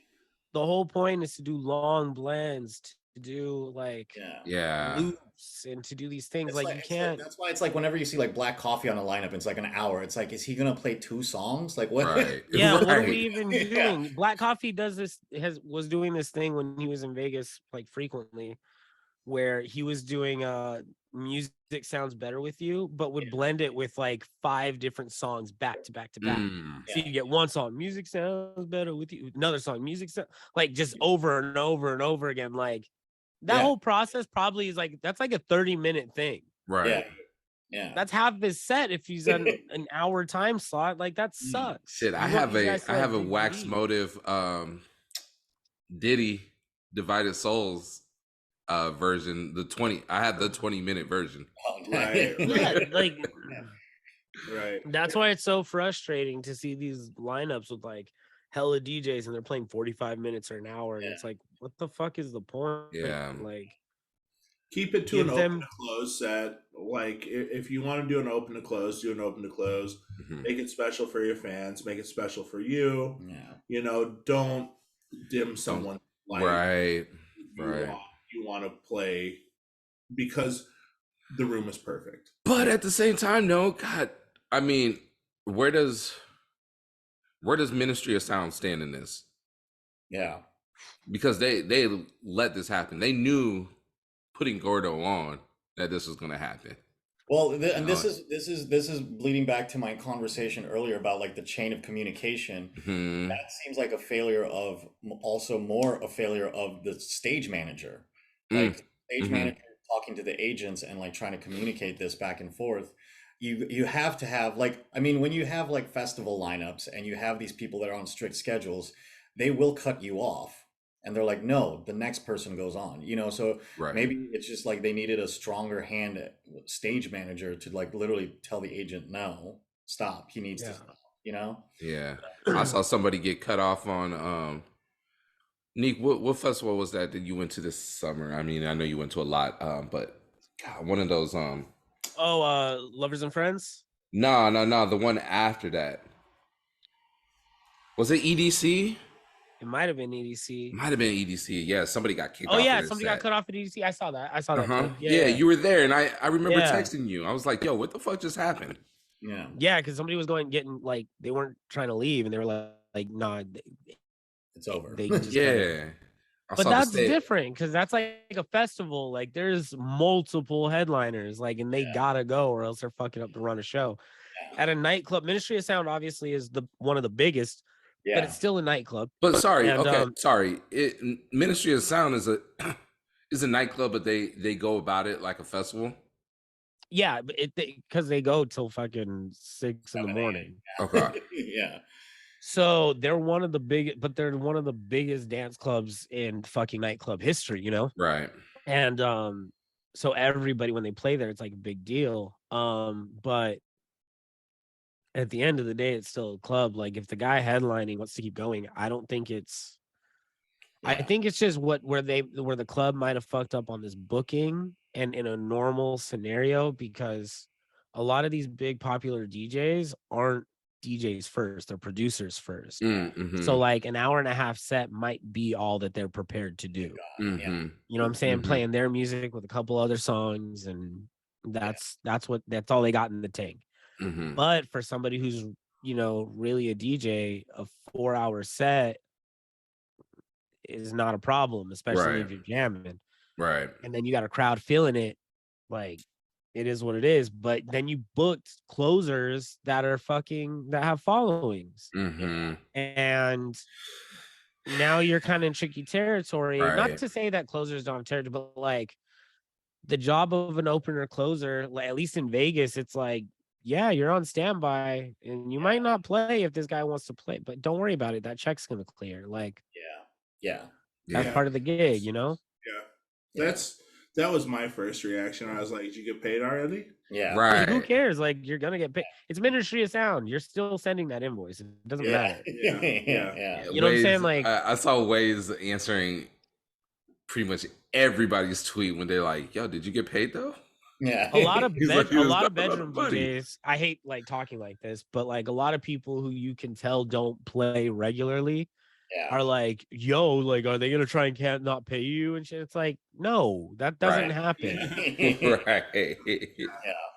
the whole point is to do long blends, to do like loops, and to do these things. It's like like, you can't. That's why it's like whenever you see like Black Coffee on a lineup, and it's like an hour. It's like, is he gonna play 2 songs? Like what? Right. Yeah, what are Right. we even doing? Black Coffee does this, was doing this thing when he was in Vegas like frequently, where he was doing music sounds better with you, but would blend it with like 5 different songs back to back to back. So you get one song, music sounds better with you, another song, music sound, like just over and over and over again. Like that whole process probably is like, that's like a 30-minute thing. Right. Yeah. That's half his set if he's on an hour time slot. Like that sucks. Shit, I have a Wax Motive Diddy Divided Souls version, I have the 20-minute version. Right. Yeah, like Right. that's why it's so frustrating to see these lineups with like hella DJs and they're playing 45 minutes or an hour, and it's like, what the fuck is the point? Yeah. Like, keep it to an open to close set. Like if you want to do an open to close, do an open to close. Make it special for your fans. Make it special for you. Yeah. You know, don't dim someone. Right. You want to play because the room is perfect. But at the same time, no, God, I mean, where does Ministry of Sound stand in this? Yeah. Because they let this happen. They knew putting Gordo on that this was going to happen. Well, and this is bleeding back to my conversation earlier about like the chain of communication. That seems like a failure of a failure of the stage manager. Like stage manager talking to the agents and like trying to communicate this back and forth. You have to have like, I mean, when you have like festival lineups and you have these people that are on strict schedules, they will cut you off. And they're like, no, the next person goes on, you know? So maybe it's just like they needed a stronger hand stage manager to like literally tell the agent, no, stop. He needs to stop, you know? Yeah. I saw somebody get cut off on, Nick, what festival was that you went to this summer? I mean, I know you went to a lot, but God, one of those, Lovers and Friends? No, the one after that. Was it EDC? It might have been EDC. Might have been EDC. Yeah, somebody got kicked off. Oh yeah, somebody got cut off at EDC. I saw that. Yeah, you were there, and I remember texting you. I was like, "Yo, what the fuck just happened?" Yeah, because somebody was getting like, they weren't trying to leave, and they were like, "Nah, it's over." They just but that's different because that's like a festival. Like there's multiple headliners, like, and they gotta go or else they're fucking up to run a show. At a nightclub, Ministry of Sound obviously is one of the biggest. Yeah. But it's still a nightclub. But sorry, Ministry of Sound is a nightclub, but they go about it like a festival. Yeah, but because they go till fucking 6 in the morning. Okay. Yeah. So they're one of the biggest dance clubs in fucking nightclub history, you know? Right. And so everybody, when they play there, it's like a big deal. But at the end of the day, it's still a club. Like if the guy headlining wants to keep going, I don't think it's. I think it's just where the club might have fucked up on this booking and in a normal scenario, because a lot of these big popular DJs aren't DJs first; they're producers first. So like an hour and a half set might be all that they're prepared to do. You know what I'm saying? Playing their music with a couple other songs, and that's all they got in the tank. But for somebody who's, you know, really a DJ, a 4-hour set is not a problem, especially if you're jamming. Right. And then you got a crowd feeling it. Like, it is what it is. But then you booked closers that have followings. And now you're kind of in tricky territory. Not to say that closers don't have territory, but like, the job of an opener closer, at least in Vegas, it's like, yeah, you're on standby and you might not play if this guy wants to play, but don't worry about it. That check's gonna clear. Like, that's part of the gig, you know? Yeah. That was my first reaction. I was like, did you get paid already? Yeah. Right. Like, who cares? Like, you're gonna get paid. It's Ministry of Sound. You're still sending that invoice. It doesn't matter. Yeah. You know what I'm saying? Like, I saw Waze answering pretty much everybody's tweet when they're like, "Yo, did you get paid though?" Yeah. a lot of He's like, he a was lot of got a lot of bedroom money. DJs. I hate like talking like this, but like a lot of people who you can tell don't play regularly are like, yo, like, are they gonna try and can't not pay you and shit? It's like, no, that doesn't happen. Right.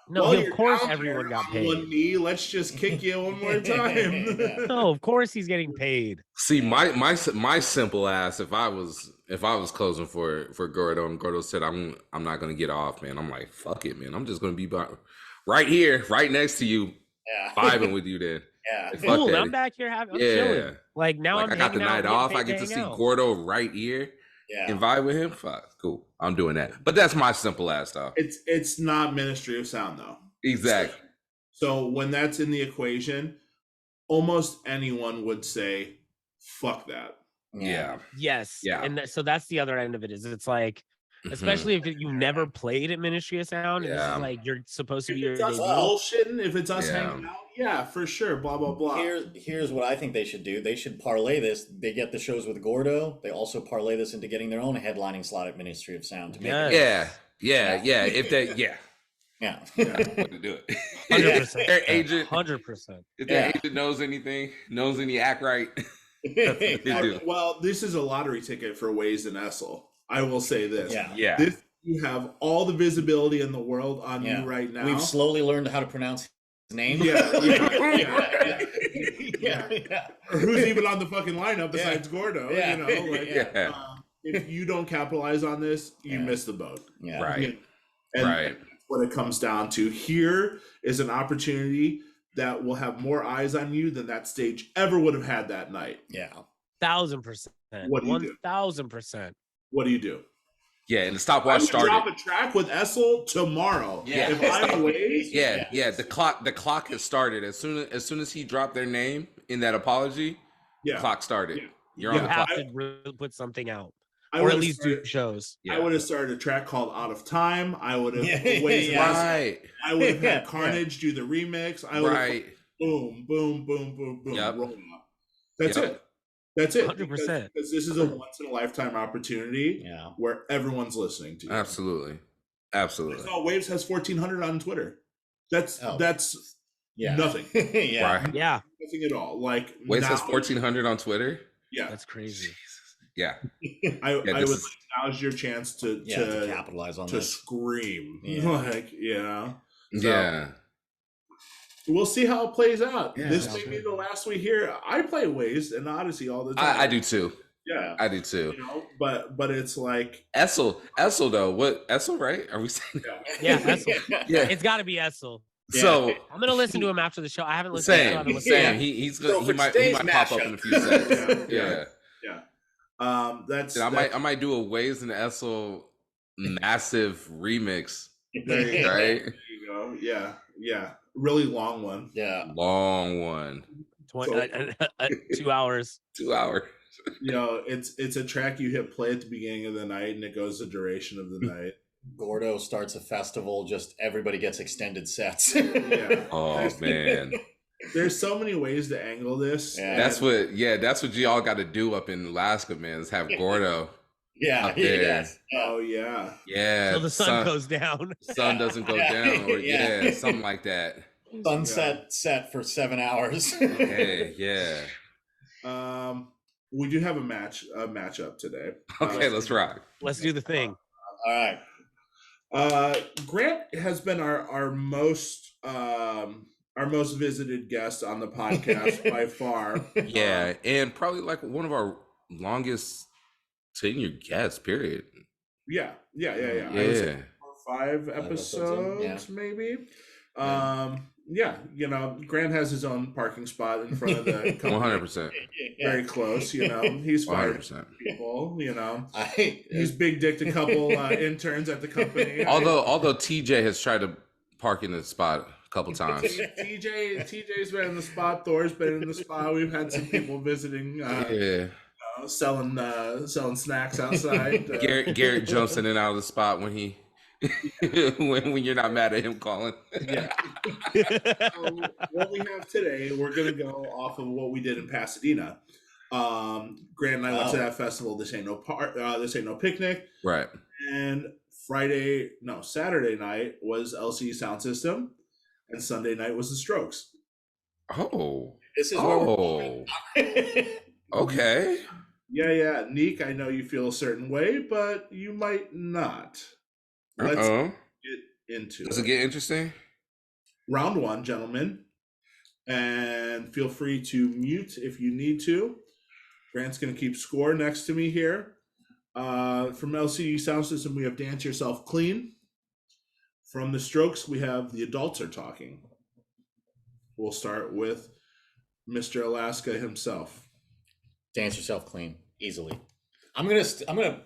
No, Well, of course down everyone there got on paid. one knee. Let's just kick you one more time. No, of course he's getting paid. See, my simple ass, if I was closing for Gordo and Gordo said I'm not gonna get off, man. I'm like, fuck it, man. I'm just gonna be right here, right next to you, vibing with you then. Yeah. Like, Cool. that. I'm back here I'm chilling. Like now Like, I'm I got the hanging out, night off. I get to see Gordo right here and vibe with him. Fuck, cool. I'm doing that. But that's my simple ass though. It's not Ministry of Sound though. Exactly. So when that's in the equation, almost anyone would say, "Fuck that." Yeah. Yes. Yeah. And so that's the other end of it. Is it's like, especially if you never played at Ministry of Sound, and this is like you're supposed to be If your it's us debut. bullshitting, if it's us hanging out, yeah, for sure. Blah blah blah. Here's what I think they should do. They should parlay this. They get the shows with Gordo. They also parlay this into getting their own headlining slot at Ministry of Sound. To make it If that, way to do it. 100%. Their agent, 100%. if their agent knows any act right, they do. Well, this is a lottery ticket for Waze and Essel. I will say this. Yeah. This, you have all the visibility in the world on you right now. We've slowly learned how to pronounce his name. Yeah. Or who's even on the fucking lineup besides Gordo? You know, like, if you don't capitalize on this, you miss the boat. Yeah. Right. And Right. that's what it comes down to. Here is an opportunity that will have more eyes on you than that stage ever would have had that night. Yeah. 1,000%. What do you do? 1,000%. What do you do? Yeah, and the stopwatch started. Drop a track with Essel tomorrow. Yeah. If I'm Waze, The clock has started as soon as he dropped their name in that apology. The clock started. Yeah. You're You on the have clock. to really put something out, I or would at have least do shows. I would have started a track called "Out of Time." I would have Right. I would have had Carnage do the remix. I would have boom, boom, boom, boom, boom, Yep. roll up. That's it. That's it. 100%. Because this is a once in a lifetime opportunity where everyone's listening to you. Absolutely. I saw Waves has 1,400 on Twitter. That's nothing. Right. Yeah. Nothing at all. Like Waves has 1,400 on Twitter. Yeah. That's crazy. Yeah. I would now's your chance to capitalize on to this. scream. Yeah. Like, So, Yeah. we'll see how it plays out. Yeah, This may be the last we hear. I play Waze and Odyssey all the time. I do too. Yeah. I do too. You know, but it's like Essel though. What Essel, right? Are we saying Yeah, Essel. Yeah. It's got to be Essel. So I'm gonna listen to him after the show. I haven't listened to him. I haven't listened to him. He's So good. for He might today's pop up in a few seconds. Yeah. that's I might do a Waze and Essel massive remix. there you go. Right? There you go. Yeah. Really long one. Yeah. Long one. 2 hours. 2 hours. You know, it's a track you hit play at the beginning of the night and it goes the duration of the night. Gordo starts a festival, just everybody gets extended sets. Yeah. Oh man. There's so many ways to angle this. Yeah. That's what y'all got to do up in Alaska, man, is have Gordo Yeah. up there. Yes. Oh yeah. Yeah. Till the sun goes down. Sun doesn't go down, or something like that. Sunset set for 7 hours. Hey, yeah. We do have a matchup today. Okay, let's rock. Let's do the thing. All right. Grant has been our most visited guest on the podcast by far. Yeah, and probably like one of our longest tenure guests, period. Yeah. I would say 4 or 5 episodes, maybe. Yeah, Grant has his own parking spot in front of the company. 100%. Very close, he's fired 100%. people, he's big dicked a couple interns at the company. Although TJ has tried to park in the spot a couple times. TJ's been in the spot. Thor's been in the spot. We've had some people visiting. Selling snacks outside. Garrett jumps in and out of the spot when he when you're not mad at him calling. Yeah. What we have today, we're gonna go off of what we did in Pasadena. Grant and I went to that festival. This ain't no picnic. Right. And Saturday night was LCD Soundsystem, and Sunday night was the Strokes. Oh. This is where we're going. Okay. Yeah. Neek, I know you feel a certain way, but you might not. Let's get into it. Does it get interesting? Round 1, gentlemen. And feel free to mute if you need to. Grant's going to keep score next to me here. From LCD Soundsystem, we have Dance Yourself Clean. From the Strokes, we have The Adults Are Talking. We'll start with Mr. Alaska himself. Dance Yourself Clean, easily. I'm gonna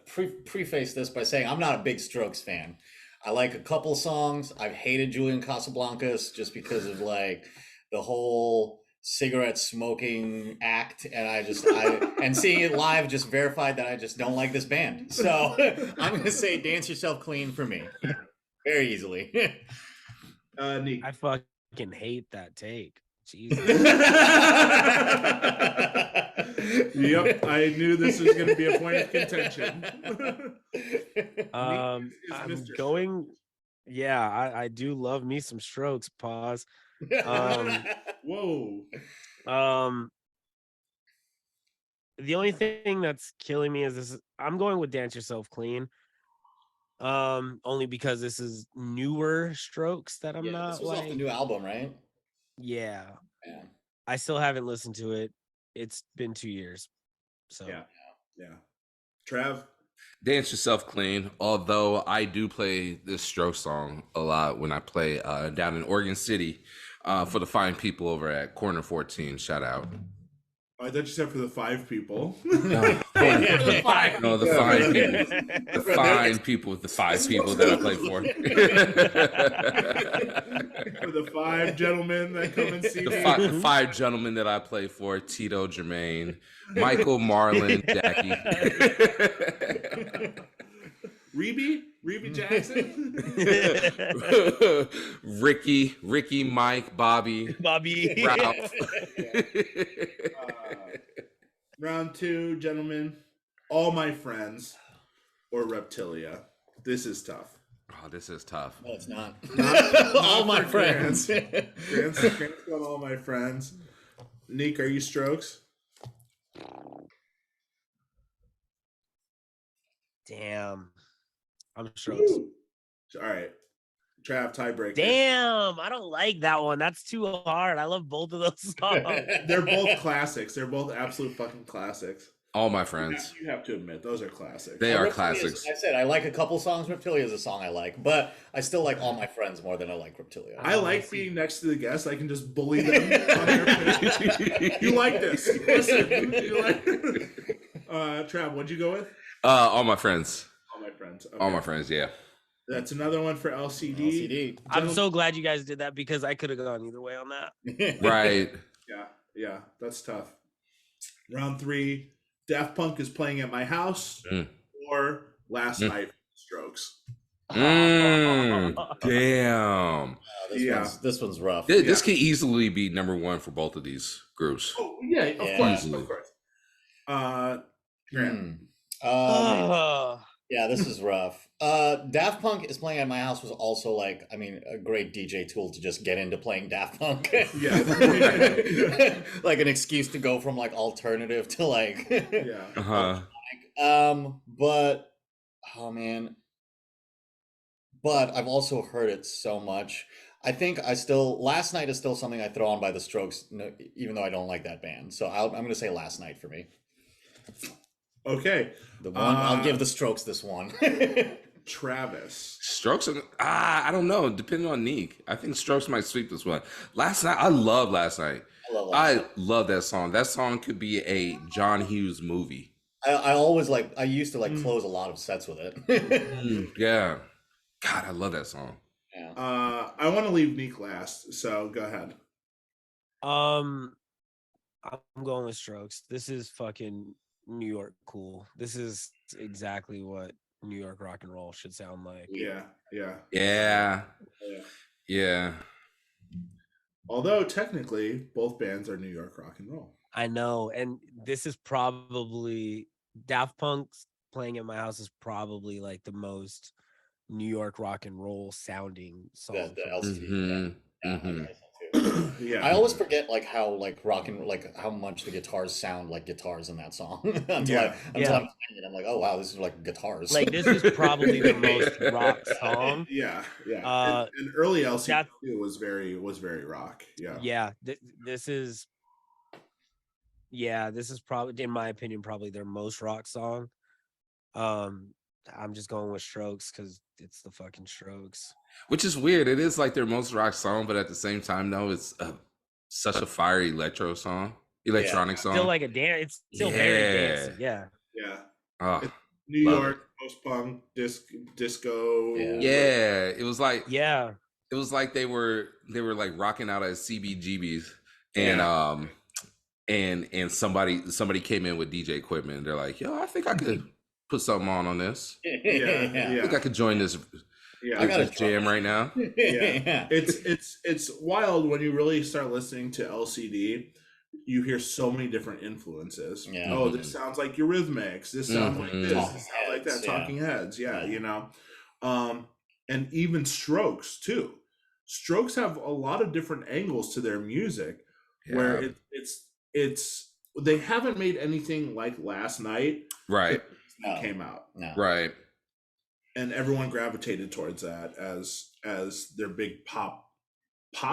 preface this by saying I'm not a big Strokes fan. I like a couple songs. I've hated Julian Casablancas just because of like the whole cigarette smoking act, and and seeing it live just verified that I just don't like this band. So I'm gonna say Dance Yourself Clean for me, very easily. Neek. I fucking hate that take. Jesus. Yep, I knew this was going to be a point of contention. I'm going. Yeah, I do love me some Strokes. Pause. Whoa. The only thing that's killing me is this. I'm going with Dance Yourself Clean. Only because this is newer Strokes that I'm not. This was off the new album, right? Yeah. I still haven't listened to it. It's been 2 years. So yeah. Trav? Dance Yourself Clean. Although I do play this Stroke song a lot when I play down in Oregon City for the fine people over at Corner 14. Shout out. Oh, I thought you said for the 5 people. No, the fine people. The fine people. The 5 people that I play for. For the 5 gentlemen that come and see me. The 5 gentlemen that I play for: Tito, Jermaine, Michael, Marlon, Jackie. Reby Jackson, Ricky, Mike, Bobby, Ralph. Round 2, gentlemen. All My Friends or Reptilia. This is tough. Oh, this is tough. No, it's not. All My Friends. Grant's got All My Friends. Neek, are you Strokes? Damn. I'm Strokes. All right. Trav, tiebreaker. Damn, I don't like that one. That's too hard. I love both of those songs. They're both classics. They're both absolute fucking classics. All My Friends. You have to admit, those are classics. They are classics. I said I like a couple songs. Reptilia is a song I like, but I still like All My Friends more than I like Reptilia. I like being next to the guests. I can just bully them on their page. You like this? Listen. You like Trav, what'd you go with? All My Friends. All My Friends. Okay. All My Friends, yeah. That's another one for LCD. I'm so glad you guys did that because I could have gone either way on that. Right. Yeah, that's tough. Round 3, Daft Punk is playing at my house or Last Night Strokes. Damn. This one's rough. This could easily be number 1 for both of these groups. Oh, yeah, of course. Grant. Yeah, this is rough. Daft Punk is playing at my house was also like, I mean, a great DJ tool to just get into playing Daft Punk. Yeah. Like an excuse to go from like alternative to like but oh man. But I've also heard it so much. I think Last Night is still something I throw on by the Strokes, even though I don't like that band. So I'm going to say Last Night for me. Okay. The one I'll give the Strokes this one. Travis. Strokes are, I don't know. Depending on Neek, I think Strokes might sweep this one. Last night, I love Last Night. I love that song. That song could be a John Hughes movie. I always like. I used to like close a lot of sets with it. Yeah, God, I love that song. Yeah. I want to leave Neek last, so go ahead. I'm going with Strokes. This is fucking New York cool. This is exactly what New York rock and roll should sound like. Yeah. Although technically both bands are New York rock and roll. I know, and this is probably Daft Punk's Playing at My House is probably like the most New York rock and roll sounding song. The LCD. Yeah. I always forget like how like rock and like how much the guitars sound like guitars in that song until I'm playing it. I'm like, oh wow, this is like guitars. Like this is probably the most rock song. Yeah. And early LCD was very rock. Yeah. This is probably, in my opinion, probably their most rock song. I'm just going with Strokes because it's the fucking Strokes. Which is weird. It is like their most rock song, but at the same time, though, it's such a fiery electronic song. Still like a dance. It's still very dancey. Yeah. Oh, New York post-punk disco. Yeah. It was like it was like they were like rocking out at CBGBs, and somebody came in with DJ equipment. And they're like, yo, I think I could put something on this. I think I could join this. Yeah, I got a jam right now. It's wild when you really start listening to LCD. You hear so many different influences. Yeah. Oh, this sounds like Eurythmics. This sounds like this. This sounds like that. Talking Heads. Yeah, you know. And even Strokes too. Strokes have a lot of different angles to their music, where it's they haven't made anything like Last Night. Right. Came out. No. Right. And everyone gravitated towards that as their big pop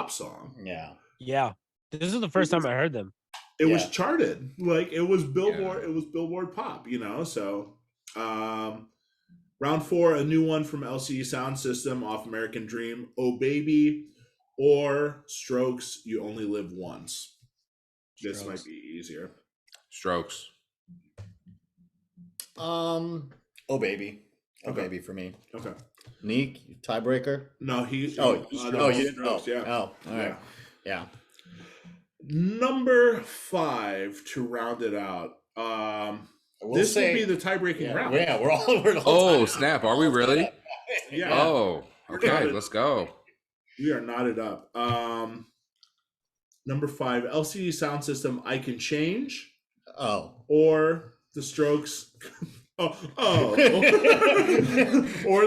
song. Yeah. This is the first time I heard them. It was charted. Like it was Billboard. It was Billboard pop. You know. So round 4, a new one from LCD Soundsystem off American Dream. Oh Baby, or Strokes. You Only Live Once. This might be easier. Strokes. Oh Baby. Oh Baby for me. Okay. Neek, tiebreaker? No, you didn't. Strokes, yeah. Oh, all right. Yeah. Number 5 to round it out. This will be the tie-breaking round. Yeah, we're all snap! Are we really? Yeah. Oh, okay. Let's go. We are knotted up. Number 5, LCD Soundsystem. I Can Change. Oh. Or the Strokes. Or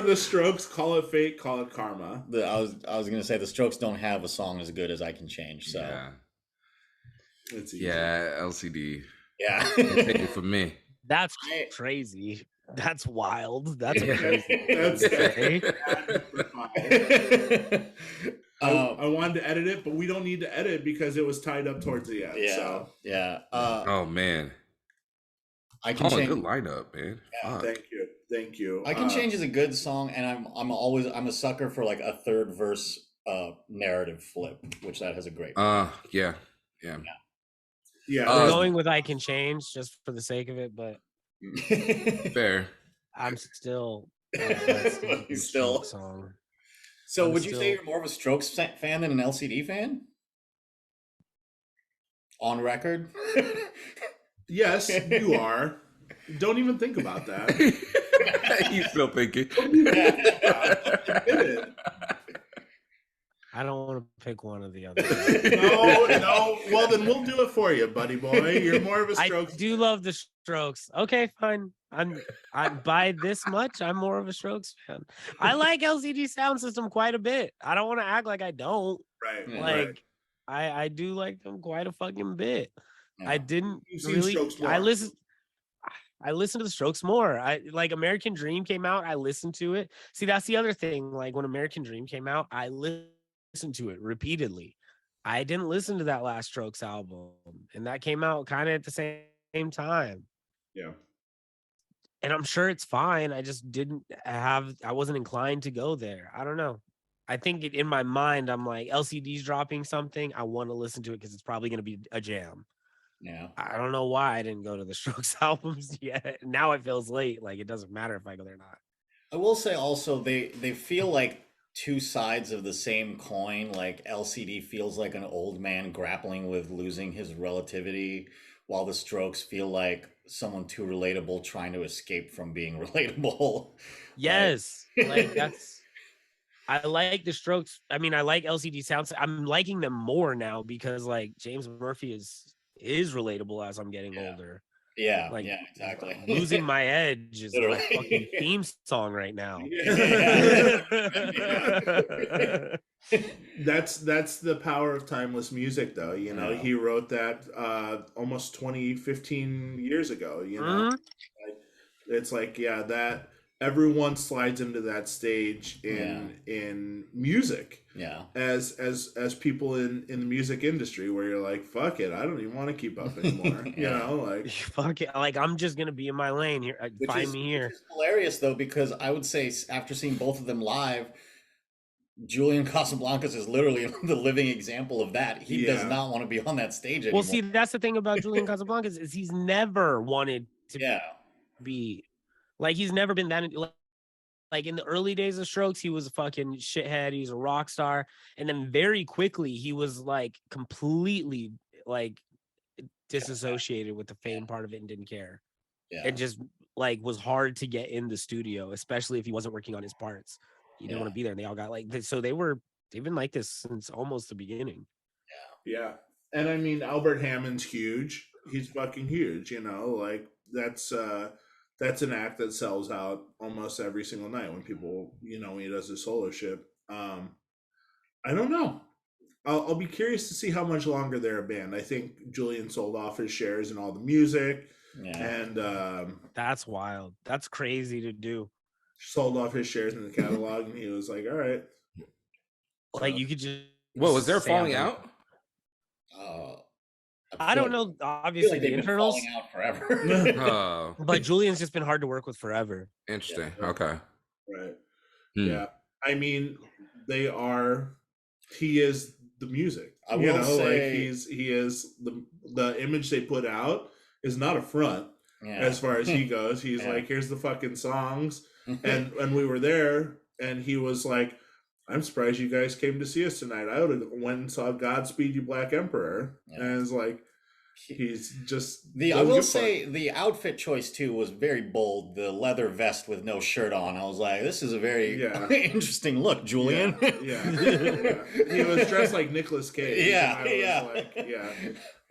the Strokes. Call It Fate. Call It Karma. I was gonna say the Strokes don't have a song as good as I Can Change. So it's easy. Yeah, LCD. Yeah. Take it from me. That's crazy. That's wild. That's crazy. I wanted to edit it, but we don't need to edit because it was tied up towards the end. Oh man. I Can Change. Good lineup, man. Yeah, thank you. I Can Change is a good song, and I'm a sucker for like a third verse narrative flip, which that has a great. Yeah. We're going with I Can Change just for the sake of it, but fair. I'm still still song. So would you say you're more of a Strokes fan than an LCD fan? On record? Yes, you are. Don't even think about that. He's still thinking. I don't want to pick one or the other. No. Well, then we'll do it for you, buddy boy. You're more of a Strokes. I do love the Strokes. Okay, fine. I'm by this much. I'm more of a Strokes fan. I like LCD Soundsystem quite a bit. I don't want to act like I don't. Right. Like I do like them quite a fucking bit. Yeah. I didn't really. I listened to the Strokes more. I like American Dream came out. I listened to it. See, that's the other thing. Like when American Dream came out, I listened to it repeatedly. I didn't listen to that last Strokes album, and that came out kind of at the same time. Yeah. and I'm sure it's fine. I just I wasn't inclined to go there. I don't know. I think in my mind, I'm like, LCD's dropping something. I want to listen to it because it's probably going to be a jam. Yeah. I don't know why I didn't go to the Strokes albums yet. Now it feels late. Like, it doesn't matter if I go there or not. I will say also they feel like two sides of the same coin. Like LCD feels like an old man grappling with losing his relativity, while the Strokes feel like someone too relatable trying to escape from being relatable. Yes. Like that's I like the Strokes. I mean, I like LCD Sounds. I'm liking them more now because like James Murphy is relatable as I'm getting older. Yeah, Like, yeah, exactly. Losing My Edge is Literally. my fucking theme song right now. That's the power of timeless music, though. You know, he wrote that almost 15 years ago. You know, it's like, yeah, that everyone slides into that stage in music. Yeah. As people in the music industry, where you're like, fuck it, I don't even want to keep up anymore. You know, like fuck it, like I'm just gonna be in my lane here. Find me here. Which is hilarious though, because I would say after seeing both of them live, Julian Casablancas is literally the living example of that. He does not want to be on that stage anymore. Well, see, that's the thing about Julian Casablancas is he's never wanted to be like, he's never been that. Like in the early days of Strokes, he was a fucking shithead. He's a rock star. And then very quickly, he was like completely like disassociated with the fame part of it and didn't care. Yeah. It just like was hard to get in the studio, especially if he wasn't working on his parts. He didn't want to be there. And they all got like this. So they've been like this since almost the beginning. Yeah. And I mean, Albert Hammond's huge. He's fucking huge, you know, like that's an act that sells out almost every single night when people, you know, when he does his solo shit. I don't know. I'll be curious to see how much longer they're a band. I think Julian sold off his shares in all the music. Yeah. And that's wild. That's crazy to do. Sold off his shares in the catalog, and he was like, all right. Like, you could just... What, was there falling out? I don't know, obviously, the internals. Falling out forever. But Julian's just been hard to work with forever. Interesting. Okay. Right. Yeah. I mean, he is the music. I will say, like he is the image they put out is not a front as far as he goes. He's like, here's the fucking songs. And we were there, and he was like, I'm surprised you guys came to see us tonight. I would have went and saw Godspeed You Black Emperor. And it's like, he's just... I will say the outfit choice, too, was very bold. The leather vest with no shirt on. I was like, this is a very interesting look, Julian. Yeah. He was dressed like Nicolas Cage.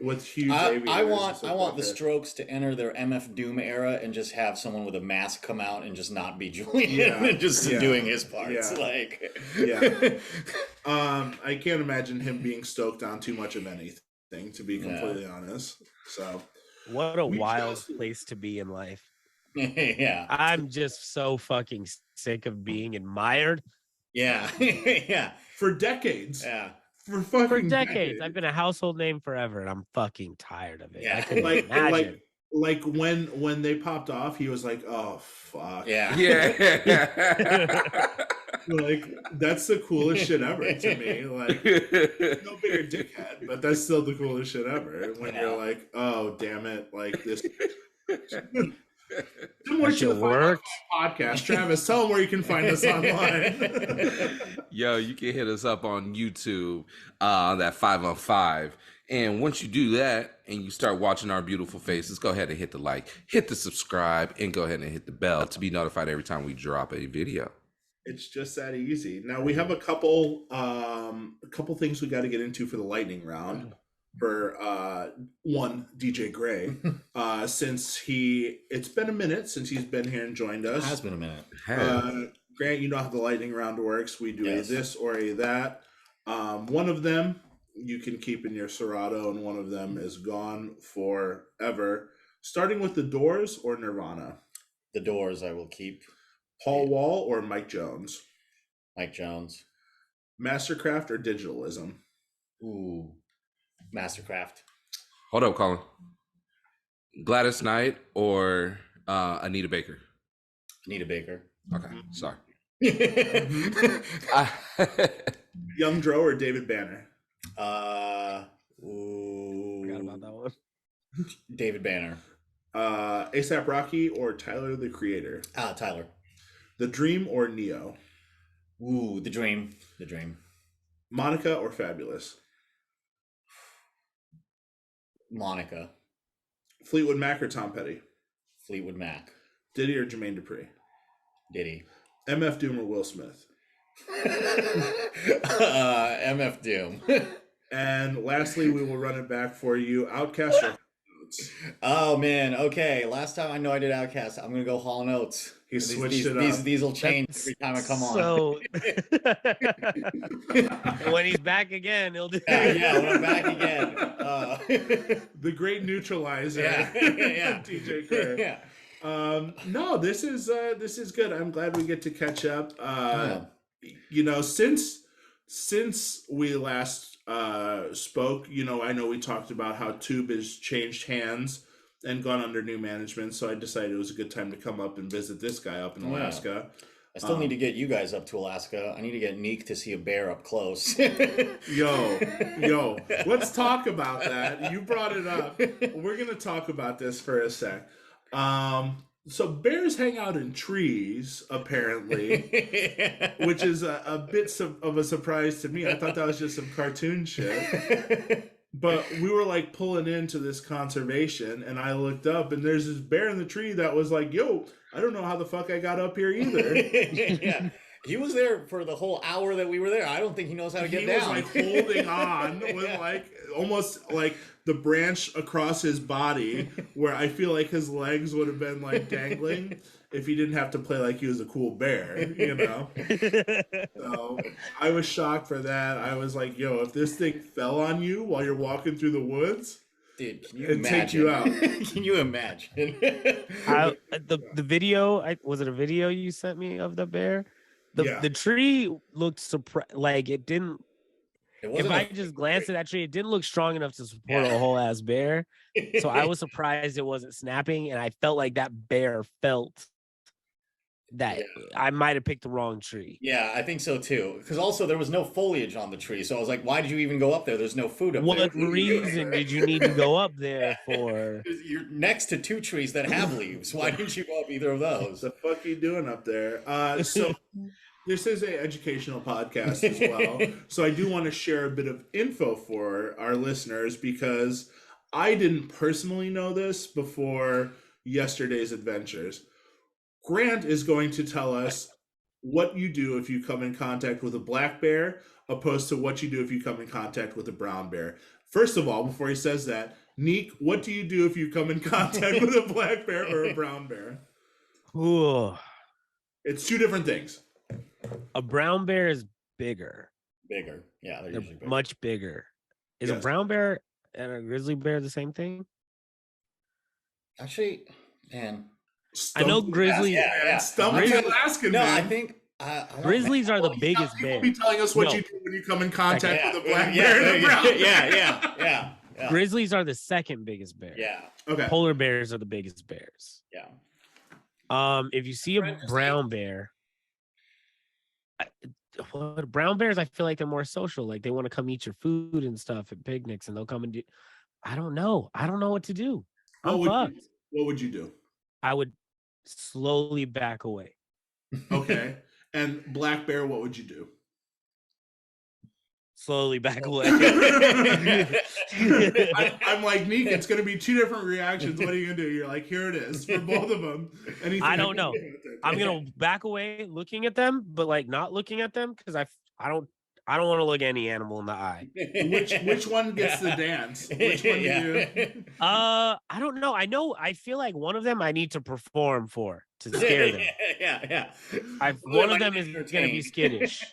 With huge aviators. I want the Strokes to enter their MF Doom era and just have someone with a mask come out and just not be Julian and just doing his parts. I can't imagine him being stoked on too much of anything, to be completely honest. So what a wild place to be in life. Yeah. I'm just so fucking sick of being admired. Yeah. For decades. Yeah. For decades. I've been a household name forever, and I'm fucking tired of it. Yeah. I couldn't imagine. Like when they popped off, he was like, "Oh fuck, yeah." Like, that's the coolest shit ever to me. Like, no bigger dickhead, but that's still the coolest shit ever. When you're like, "Oh damn it!" Like this. Similar to the podcast, Travis, tell them where you can find us online. Yo, you can hit us up on YouTube on that 5 on 5. And once you do that and you start watching our beautiful faces, go ahead and hit the like, hit the subscribe, and go ahead and hit the bell to be notified every time we drop a video. It's just that easy. Now we have a couple things we got to get into for the lightning round. For one, DJ Gre, since it's been a minute since he's been here and joined us. It has been a minute. Grant, you know how the lightning round works. We do a this or a that. One of them you can keep in your Serato, and one of them is gone forever. Starting with the Doors or Nirvana? The Doors I will keep. Paul Wall or Mike Jones? Mike Jones. Mastercraft or Digitalism? Ooh. Mastercraft. Hold up, Colin. Gladys Knight or Anita Baker. Anita Baker. Okay, sorry. Young Dro or David Banner? Forgot about that one. David Banner. ASAP Rocky or Tyler the Creator? Tyler. The Dream or Neo? Ooh, The Dream. The Dream. Monica or Fabulous? Monica. Fleetwood Mac or Tom Petty? Fleetwood Mac. Diddy or Jermaine Dupri? Diddy. MF Doom or Will Smith? MF Doom. And lastly, we will run it back for you. Outcast or Oh man, okay. Last time I know I did Outcast, I'm gonna go Hall & Oates. He switched it up. These will change every time I come on. So when he's back again, he'll do. Yeah, when I'm back again. The great neutralizer. Yeah. DJ Gre. Yeah. No, this is good. I'm glad we get to catch up. You know, since we last spoke, you know, I know we talked about how Tube has changed hands and gone under new management, so I decided it was a good time to come up and visit this guy up in Alaska. I still need to get you guys up to Alaska. I need to get Neek to see a bear up close. Yo, let's talk about that. You brought it up. We're gonna talk about this for a sec. So bears hang out in trees, apparently, which is a bit of a surprise to me. I thought that was just some cartoon shit. But we were like pulling into this conservation, and I looked up, and there's this bear in the tree that was like, yo, I don't know how the fuck I got up here either. Yeah. He was there for the whole hour that we were there. I don't think he knows how to get down. He was like holding on with like almost like the branch across his body, where I feel like his legs would have been like dangling if he didn't have to play like he was a cool bear, you know? So I was shocked for that. I was like, yo, if this thing fell on you while you're walking through the woods, dude, can you it'd imagine? take you out. Can you imagine? The video, was it a video you sent me of the bear? The tree looked like it didn't. If I just glanced at that tree, it didn't look strong enough to support a whole ass bear. So I was surprised it wasn't snapping, and I felt like that bear felt that I might have picked the wrong tree. Yeah, I think so too. Because also there was no foliage on the tree, so I was like, "Why did you even go up there? There's no food up there." What reason did you need to go up there for? You're next to two trees that have leaves. Why didn't you go up either of those? What the fuck are you doing up there? So this is an educational podcast as well. So I do want to share a bit of info for our listeners, because I didn't personally know this before yesterday's adventures. Grant is going to tell us what you do if you come in contact with a black bear, opposed to what you do if you come in contact with a brown bear. First of all, before he says that, Neek, what do you do if you come in contact with a black bear or a brown bear? Ooh. It's two different things. A brown bear is bigger. Bigger. Yeah, they're usually bigger. Much bigger. Is a brown bear and a grizzly bear the same thing? Actually, man. I know grizzlies. Alaskan. No, man. I think grizzlies are the biggest bears. Be telling us what you do when you come in contact with a black bear and a brown bear. Yeah. Grizzlies are the second biggest bear. Yeah. Okay. Polar bears are the biggest bears. Yeah. If you see a brown bear, brown bears, I feel like they're more social. Like they want to come eat your food and stuff at picnics, and they'll come and do. I don't know what to do. What would you do? I would slowly back away. Okay. And black bear, what would you do? Slowly back away. I'm like, Neek, it's going to be two different reactions. What are you going to do? You're like, here it is for both of them. I don't know. I'm going to back away looking at them, but like not looking at them, because I don't want to look any animal in the eye. Which one gets the dance? Which one do you? I don't know. I feel like one of them I need to perform for to scare them. Yeah. One of them is going to be skittish.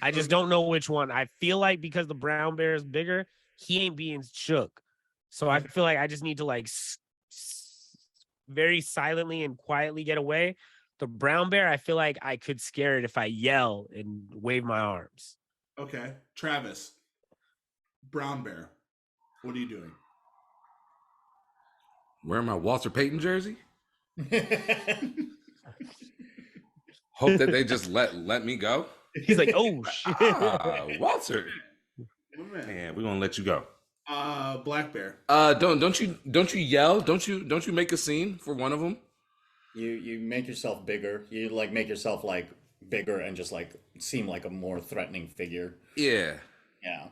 I just don't know which one. I feel like because the brown bear is bigger, he ain't being shook. So I feel like I just need to like very silently and quietly get away. The brown bear, I feel like I could scare it if I yell and wave my arms. Okay. Travis, brown bear, what are you doing? Wearing my Walter Payton jersey? Hope that they just let me go. He's like, oh shit. Walter. Oh, man. Man, we're gonna let you go. Black bear. Don't you yell? Don't you make a scene for one of them? You make yourself bigger. You like make yourself like bigger and just like seem like a more threatening figure. Yeah. Yeah.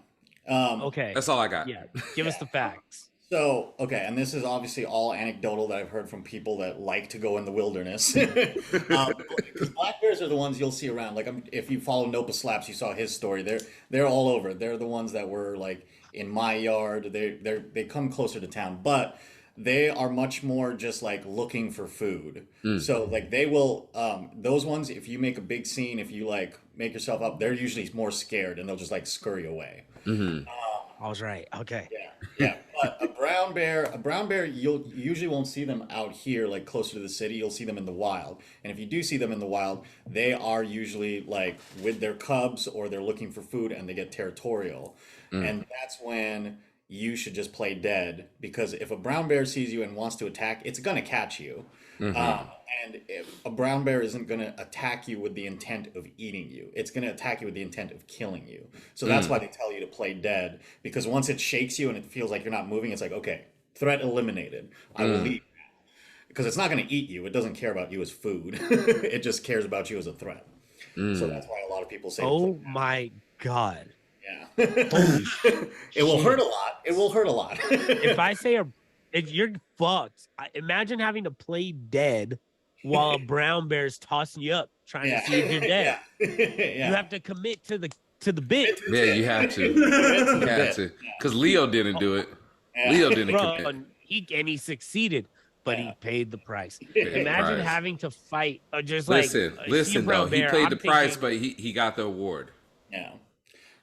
Okay. That's all I got. Yeah. Give us the facts. So, okay, and this is obviously all anecdotal that I've heard from people that like to go in the wilderness. Because black bears are the ones you'll see around. Like, if you follow Nopa Slaps, you saw his story. They're all over. They're the ones that were like in my yard. They come closer to town, but they are much more just like looking for food. So like they will those ones, if you make a big scene, if you like make yourself up, they're usually more scared and they'll just like scurry away. I was right. Okay. Yeah. But a brown bear, you usually won't see them out here, like closer to the city. You'll see them in the wild. And if you do see them in the wild, they are usually like with their cubs or they're looking for food and they get territorial. And that's when you should just play dead, because if a brown bear sees you and wants to attack, it's going to catch you. And if a brown bear isn't going to attack you with the intent of eating you. It's going to attack you with the intent of killing you. So that's why they tell you to play dead, because once it shakes you and it feels like you're not moving, it's like, okay, threat eliminated. I will leave. Because it's not going to eat you. It doesn't care about you as food. It just cares about you as a threat. So that's why a lot of people say, oh my God. Yeah. It will hurt a lot. It will hurt a lot. If you're fucked, imagine having to play dead while a brown bear's tossing you up, trying to see if you're dead. You have to commit to the bit. Yeah, you have to. You have to. Because Leo didn't do it. Leo didn't commit. He succeeded, but he paid the price. Imagine Imagine having to fight just listen, though. He bear, paid the price, but he got the award. Yeah.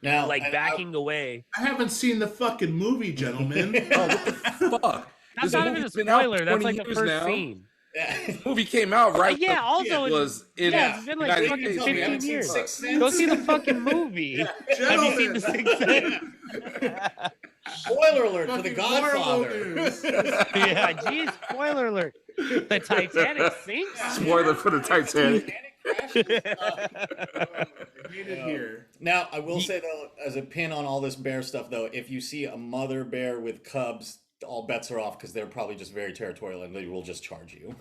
Now, like backing away. I haven't seen the fucking movie, gentlemen. Oh, what the fuck? That's not even a spoiler. That's like the first scene. This movie came out right. Yeah, also it's been like fucking 15 years. Go see the fucking movie. Have you seen The Sixth Sense? Spoiler alert for The Godfather. Yeah, geez, spoiler alert. The Titanic sinks. Spoiler for the Titanic. Now, I will say though, as a pin on all this bear stuff though, if you see a mother bear with cubs, all bets are off, because they're probably just very territorial and they will just charge you.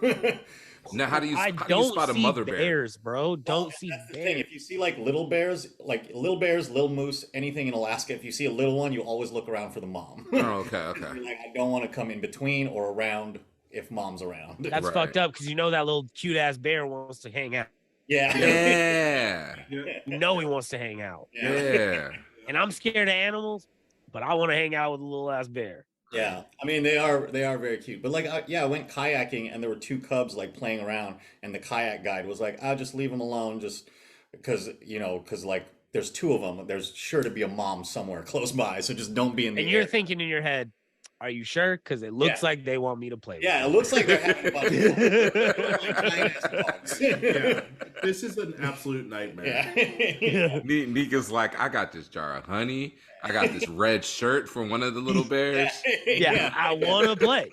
Now, how do you don't spot a mother bears, bear? bro. Don't see that's the bears. thing. If you see like little bears, little moose, anything in Alaska, if you see a little one, you always look around for the mom. Oh, okay. You're like, I don't want to come in between or around if mom's around. That's fucked up, because you know that little cute ass bear wants to hang out. Yeah. You know he wants to hang out. Yeah. And I'm scared of animals, but I want to hang out with a little ass bear. Yeah, I mean they are very cute. But like I went kayaking and there were two cubs like playing around, and the kayak guide was like, "I'll just leave them alone, just because like there's two of them. There's sure to be a mom somewhere close by, so just don't be in the." And you're thinking in your head, "Are you sure? Because it looks like they want me to play." Yeah, it looks like they're having fun. This is an absolute nightmare. Nika's like, I got this jar of honey. I got this red shirt from one of the little bears. Yeah, I want to play.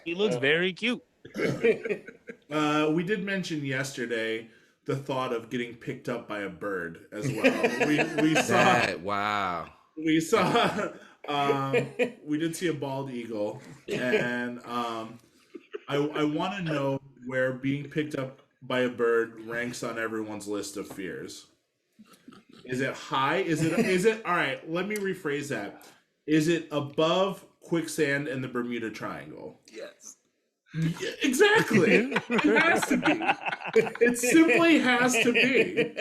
He looks very cute. We did mention yesterday the thought of getting picked up by a bird as well. We saw that. Wow. We saw. We did see a bald eagle, and I want to know where being picked up by a bird ranks on everyone's list of fears. Is it high? Is it all right? Let me rephrase that. Is it above quicksand and the Bermuda Triangle? Yes. Yeah, exactly. It has to be. It simply has to be.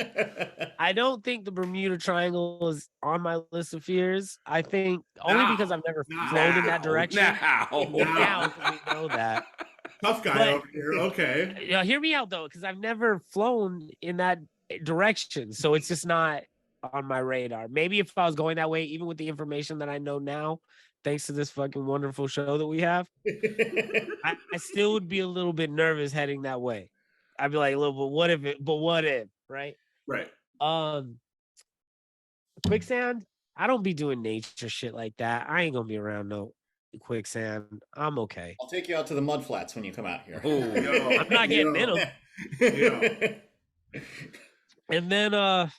I don't think the Bermuda Triangle is on my list of fears. I think only because I've never flown in that direction. Now we know that. Tough guy over here. Okay. Yeah, hear me out though, because I've never flown in that direction, so it's just not on my radar. Maybe if I was going that way, even with the information that I know now, thanks to this fucking wonderful show that we have, I still would be a little bit nervous heading that way. I'd be like, but what if, right? Right. Quicksand, I don't be doing nature shit like that. I ain't gonna be around quicksand, I'm okay. I'll take you out to the mud flats when you come out here. Yo, I'm not getting in them. Yo. And then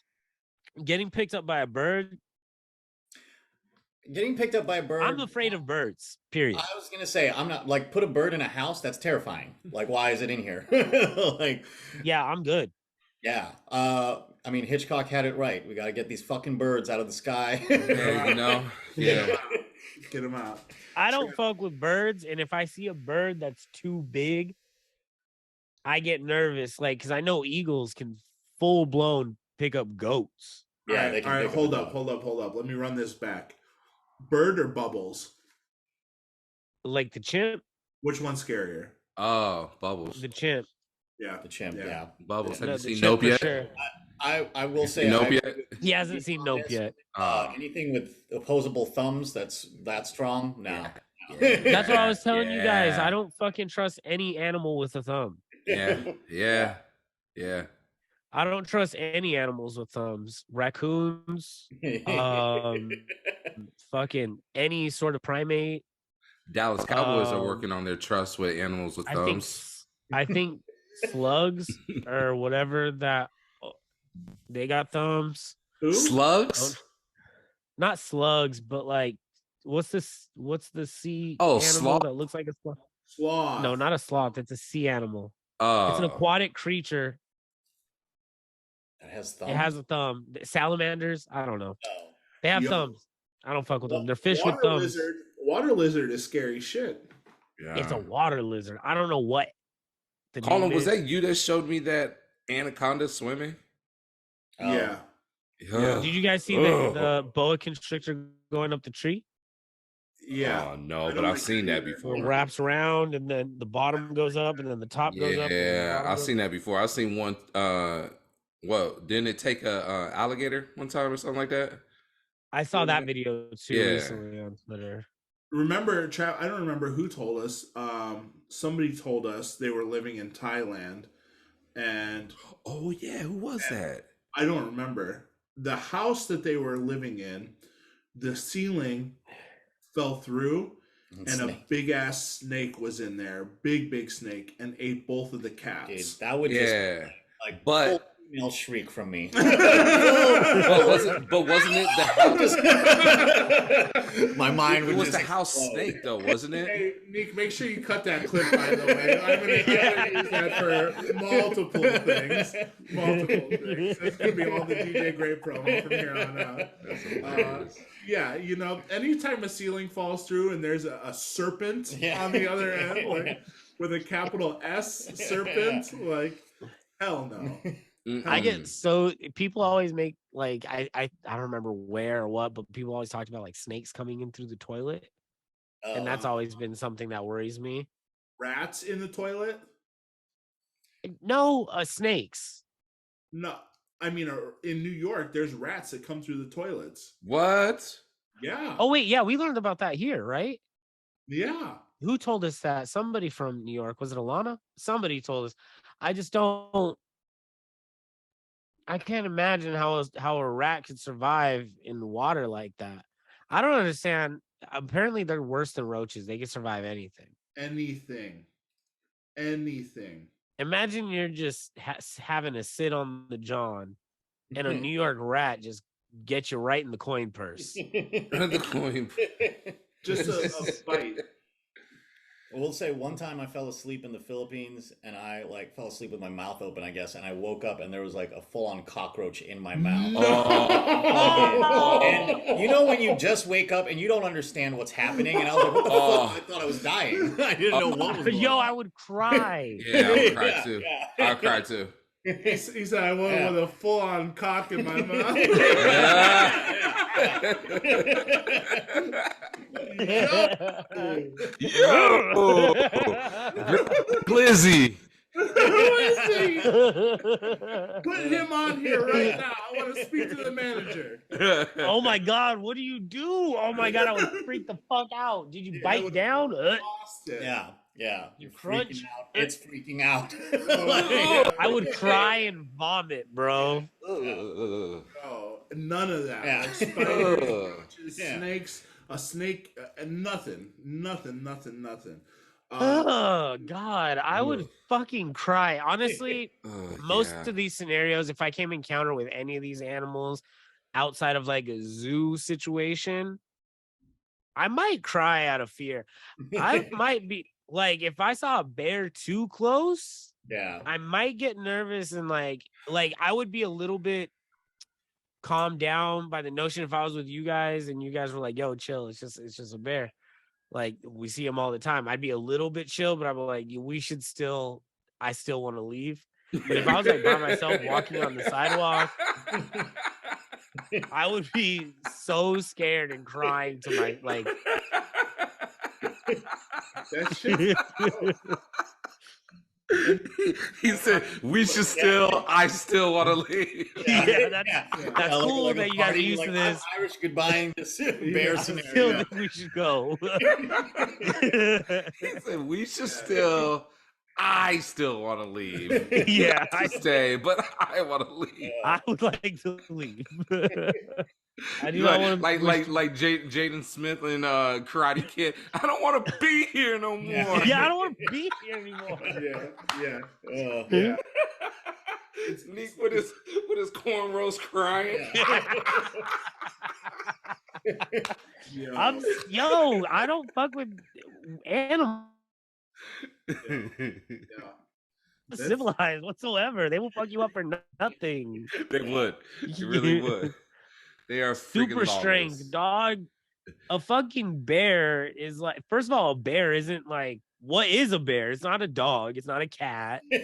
getting picked up by a bird. Getting picked up by a bird. I'm afraid of birds, period. I was gonna say, I'm not like put a bird in a house. That's terrifying. Like, why is it in here? Like, Yeah, I'm good. yeah. I mean, Hitchcock had it right. We got to get these fucking birds out of the sky. Yeah, you know. Yeah. Get them out. I don't fuck with birds, and if I see a bird that's too big, I get nervous. Like, because I know eagles can full blown pick up goats. Yeah, they can. All right, pick hold them up. Let me run this back. Bird or Bubbles? Like the chimp, Which one's scarier? Oh, Bubbles. the chimp. Yeah, The chimp, yeah. Bubbles. Have No, you the seen chimp Nope for yet? sure. I will say, Nope I yet? agree with He hasn't seen on Nope this. yet. Anything with opposable thumbs that's that strong? No. That's what I was telling you guys. Yeah. I don't fucking trust any animal with a thumb. Yeah. I don't trust any animals with thumbs. Raccoons, fucking any sort of primate. Dallas Cowboys are working on their trust with animals with I think thumbs. I think slugs or whatever that they got thumbs. Who? Slugs? Not slugs, but like what's this? What's the sea Oh, animal sloth? that looks like a sloth? Sloth. No, not a sloth. It's a sea animal. It's an Oh. aquatic creature. That has thumbs. It has a thumb. Salamanders, I don't know. Oh. They have Yo. thumbs. I don't fuck with them. They're fish with thumbs. Water lizard is scary shit. Yeah. It's a water lizard. I don't know what. The Colin, name was is. that you that showed me that anaconda swimming? Oh. Yeah. Ugh. Did you guys see the boa constrictor going up the tree? Yeah. Oh no, I but don't I've like seen that that either. It before. wraps around and then the bottom goes up and then the top goes up. and then the Yeah, bottom I've goes seen that before. I've seen one. Well, didn't it take a alligator one time or something like that? I saw that video too Yeah. recently on Twitter. Remember, I don't remember who told us. Somebody told us they were living in Thailand, and Oh yeah, who was that? I don't remember. The house that they were living in, the ceiling fell through, and a big ass snake was in there, big snake, and ate both of the Dude, cats. that would just Yeah, like but- full female shriek from me. But wasn't it the house? My mind would It was just the house explode. snake though, wasn't it? Hey, Nick, make sure you cut that clip, by the way. I'm gonna use that for multiple things. It's gonna be all the DJ Gre promo from here on out. That's hilarious. Yeah, you know, anytime a ceiling falls through and there's a serpent Yeah. on the other end, like with a capital S serpent, like hell no. I Mm-mm. get so people always make like I don't remember where or what, but people always talked about like snakes coming in through the toilet, and that's always been something that worries me. Rats in the toilet? No, snakes. No. I mean, in New York, there's rats that come through the toilets. What? Yeah. Oh wait, yeah, we learned about that here, right? Yeah. Who told us that? Somebody from New York. Was it Alana? Somebody told us. I just don't. I can't imagine how a rat could survive in the water like that. I don't understand. Apparently, they're worse than roaches. They can survive anything. Anything. Imagine you're just having to sit on the john, and a New York rat just gets you right in the coin purse. The coin. Just a bite. I will say one time I fell asleep in the Philippines and I like fell asleep with my mouth open, I guess, and I woke up and there was like a full-on cockroach in my mouth. Oh. And you know when you just wake up and you don't understand what's happening, and I was like, what the fuck? I thought I was dying. I didn't know what was going Yo, on. I would cry. Yeah, I would cry too. Yeah. I would cry too. He said, I woke with a full-on cock in my mouth. Yo, Glizzy. Who is he? Put him on here right now. I want to speak to the manager. Oh my god, what do you do? Oh my god, I would freak the fuck out. Did you bite down? Lost it. Yeah. You You're crunch. freaking out. It's freaking out. I would cry and vomit, bro. Oh, none of that. Yeah. Like spiders, Ugh. roaches, Yeah. snakes. A snake and nothing. Oh God, I would fucking cry. Honestly, most yeah. of these scenarios, if I came encounter with any of these animals outside of like a zoo situation, I might cry out of fear. I might be like, if I saw a bear too close, Yeah. I might get nervous and like I would be a little bit calmed down by the notion if I was with you guys and you guys were like, yo, chill, it's just a bear. Like we see them all the time. I'd be a little bit chill, but I'm like, I still want to leave. But if I was like by myself walking on the sidewalk, I would be so scared and crying to my like. That shit. He said, "We should still. I still want to leave." That's cool like that you guys are used to this. I'm Irish goodbye this bear I scenario. still think we should go. He said, "We should still. I still want to leave. Yeah, I stay, but I want to leave. I would like to leave." I do not want to like Jaden Smith in Karate Kid. I don't want to be here no more. Yeah, I don't want to be here anymore. Yeah. It's Neek with his cornrows crying. I don't fuck with animals. Civilized whatsoever. They will fuck you up for nothing. They would. They really would. They are super strength, dog. A fucking bear is like, first of all, a bear isn't like, what is a bear? It's not a dog. It's not a cat. What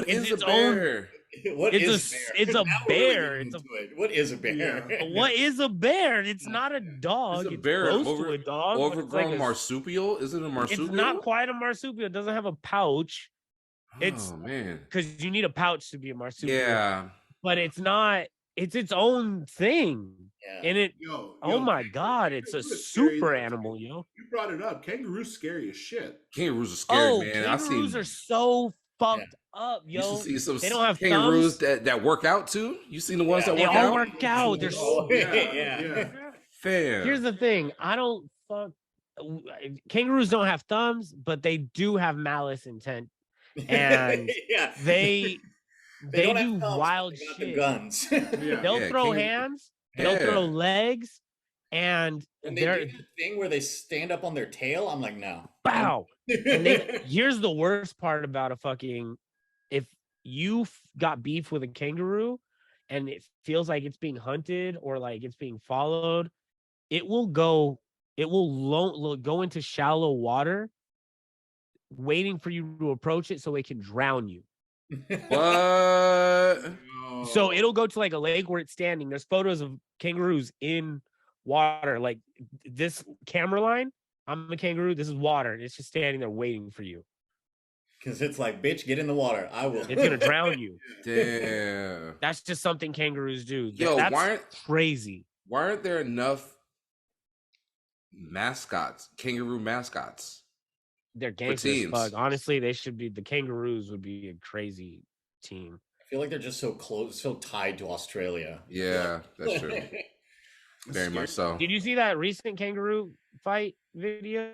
is a bear? It's a bear. What is a bear? Yeah. What is a bear? It's not a dog. It's a bear. Close to a dog. Overgrown like marsupial? Is it a marsupial? It's not quite a marsupial. It doesn't have a pouch. Oh man. Because you need a pouch to be a marsupial. Yeah. But it's not. It's its own thing. Yeah. And oh my God, it's a super animal, You brought it up. Kangaroos scary as shit. Kangaroos are scary, man. Kangaroos are so fucked up, yo. You see some they don't have kangaroos thumbs. that work out too. You seen the ones that they work all out? work out. They're Fair. Here's the thing. I don't fuck. Kangaroos don't have thumbs, but they do have malice intent, and they do wild shit. The guns. They'll throw hands. They'll throw legs, and they're do the thing where they stand up on their tail. I'm like, no. Bow. And here's the worst part about if you got beef with a kangaroo, and it feels like it's being hunted or like it's being followed, it will go into shallow water, waiting for you to approach it so it can drown you. What? So it'll go to like a lake where it's standing. There's photos of kangaroos in water. Like this camera line, I'm a kangaroo. This is water. It's just standing there waiting for you. Because it's like, bitch, get in the water. I will. It's gonna drown you. Damn. That's just something kangaroos do. Yo, that's crazy. Why aren't there enough mascots, kangaroo mascots? They're gangsters as fuck. Honestly, the kangaroos would be a crazy team. I feel like they're just so close, so tied to Australia. Yeah, that's true. Very much so. Did you see that recent kangaroo fight video?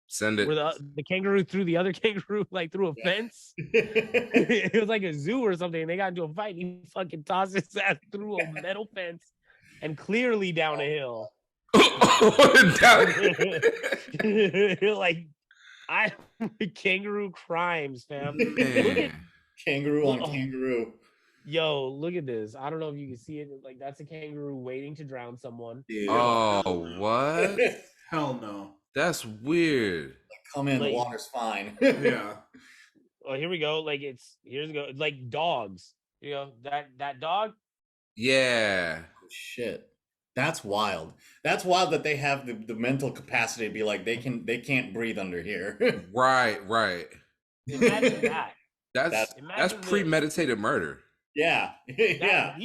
Send it. Where the kangaroo threw the other kangaroo like through a fence. It was like a zoo or something. And they got into a fight. And he fucking tossed his ass through a metal fence and clearly down a hill. Like kangaroo crimes, fam. Kangaroo on kangaroo. Yo, look at this. I don't know if you can see it. Like, that's a kangaroo waiting to drown someone. Yeah. Oh, what? Hell no. That's weird. Come in, the water's fine. Yeah. Oh, here we go. Like, here's go. Like dogs. You know, that dog? Yeah. Oh, shit. That's wild. That's wild that they have the mental capacity to be like, they can't breathe under here. Right. Imagine that. That's premeditated murder. Yeah. Yeah.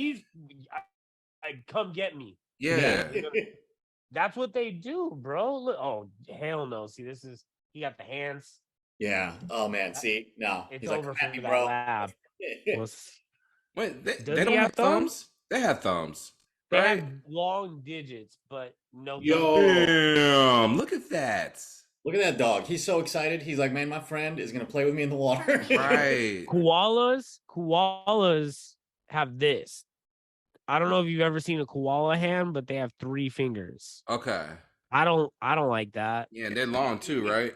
Come get me. Yeah. That's what they do, bro. Look, oh, hell no. See, he got the hands. Yeah. Oh man. See, no. It's he's over like, for me, that bro. lab. Wait, they don't have thumbs? They have thumbs. They right? have long digits, but no. Yo. Damn, look at that. Look at that dog. He's so excited. He's like, man, my friend is gonna play with me in the water. Right. Koalas have this. I don't know if you've ever seen a koala hand, but they have 3 fingers. Okay. I don't like that. Yeah, and they're long too, right?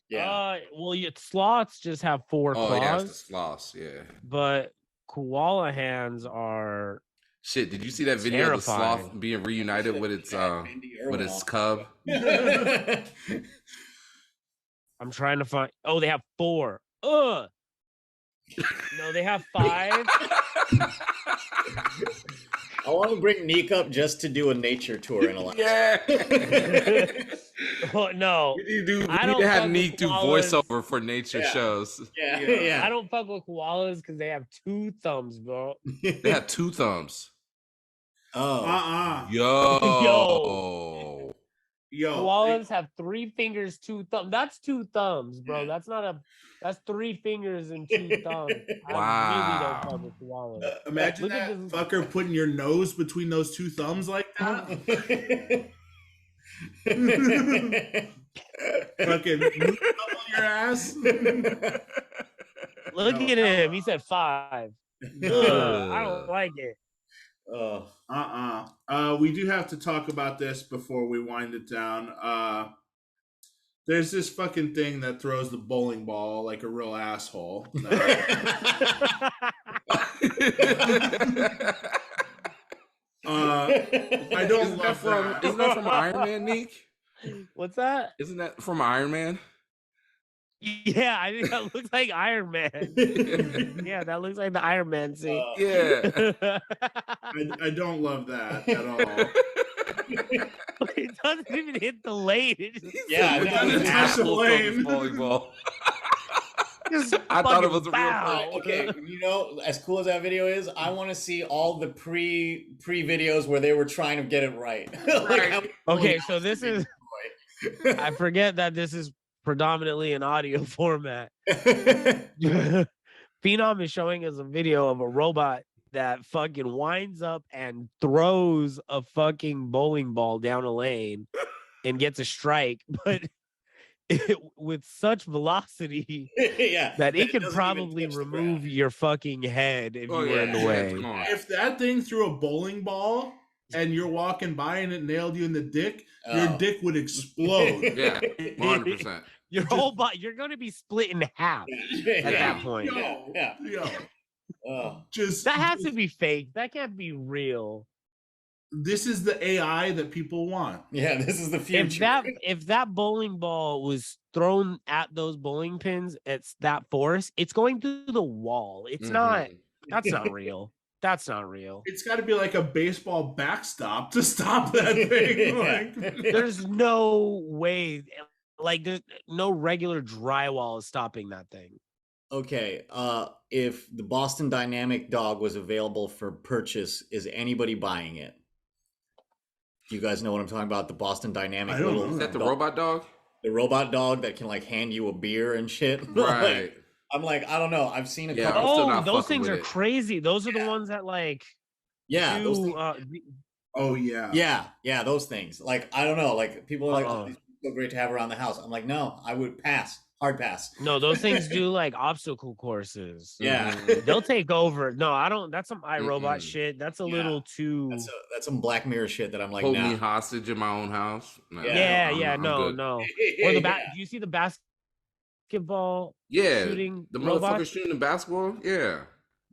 Yeah. Well, sloths just have 4 Oh, yeah, it's the claws, sloths. Yeah. but koala hands are Shit, did you see that video of the sloth terrifying. being reunited with its cub? I'm trying to find. Oh, they have 4. Ugh. No, they have 5. I want to bring Neek up just to do a nature tour in Alaska. Yeah. Oh, no, We need to I don't have fuck Neek with do koalas. voiceover for nature shows. Yeah. I don't fuck with koalas because they have 2 thumbs, bro. They have 2 thumbs. Oh. Yo. Yo. Koalas have 3 fingers, 2 thumbs. That's 2 thumbs, bro. That's not a. That's 3 fingers and 2 thumbs. I really don't fuck with koalas. Imagine Look at that this- fucker putting your nose between those 2 thumbs like that. Fucking double your ass. Look at him. He said 5. Ugh, I don't like it. Oh. We do have to talk about this before we wind it down. There's this fucking thing that throws the bowling ball like a real asshole. I don't Isn't that love from that. Isn't that from Iron Man, Neek? What's that? Isn't that from Iron Man? Yeah, I think that looks like Iron Man. Yeah, that looks like the Iron Man scene. Yeah. I don't love that at all. It doesn't even hit the lane. It Yeah, It doesn't touch the lane. Volleyball. just I thought it fucking was a real bow. Okay, you know, as cool as that video is, I want to see all the pre videos where they were trying to get it right. Right. Okay, so this is. I forget that this is predominantly an audio format. Phenom is showing us a video of a robot that fucking winds up and throws a fucking bowling ball down a lane and gets a strike, but with such velocity Yeah, that it could doesn't even probably touch the remove ground. your fucking head if Oh, you were in the yeah, way. come on. If that thing threw a bowling ball and you're walking by and it nailed you in the dick, your Oh. dick would explode. Yeah, 100%. Your whole body, you're going to be split in half at that point. Yo, Oh. just That has to be fake. That can't be real. This is the AI that people want. Yeah, this is the future. If that bowling ball was thrown at those bowling pins at that force, it's going through the wall. It's not. That's not real. That's not real. It's got to be like a baseball backstop to stop that thing. Like, There's no way. Like there's no regular drywall is stopping that thing. Okay, if the Boston Dynamic dog was available for purchase, is anybody buying it? Do you guys know what I'm talking about? The Boston Dynamic I don't little know. Is that the dog- robot dog? the robot dog that can like hand you a beer and shit. Right. Like, I'm like, I don't know. I've seen a Yeah, couple. I'm still Oh, not those fucking things with are it. crazy. Those are the ones that like Yeah, those do. things. oh yeah, Yeah, those things. Like, I don't know. Like, people are like, Uh-uh. oh, these are so great to have around the house. I'm like, no, I would pass. Hard pass. No, those things do like obstacle courses. Yeah. They'll take over. No, I don't. That's some iRobot Mm-mm. shit. That's a Yeah. little too. That's some Black Mirror shit that I'm like, Hold nah. me hostage in my own house. Nah, Yeah, I'm good. no. Or the Do you see the basketball Yeah, shooting the robot? motherfucker shooting the basketball. Yeah.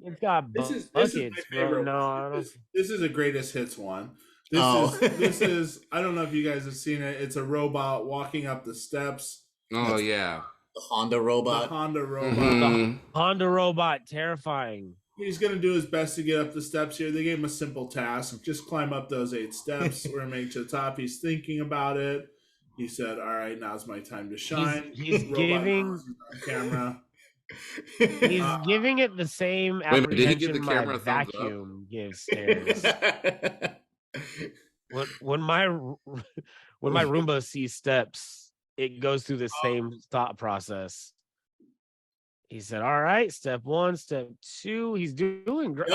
It's got This is buckets, my bro. favorite. No, I one. don't. This is a greatest hits one. This Oh. this is. I don't know if you guys have seen it. It's a robot walking up the steps. Oh That's- yeah. The Honda The robot. Honda robot. Mhm. Honda robot, terrifying. He's gonna do his best to get up the steps here. They gave him a simple task: just climb up those 8 steps. We're gonna make to the top. He's thinking about it. He said, "All right, now's my time to shine." He's Robot giving- knows he's on camera. He's giving it the same Wait a minute, did he give apprehension the my camera a thumbs up? vacuum gives stairs. when my Roomba sees steps, it goes through the same thought process. He said, "All right, step 1, step 2." He's doing great.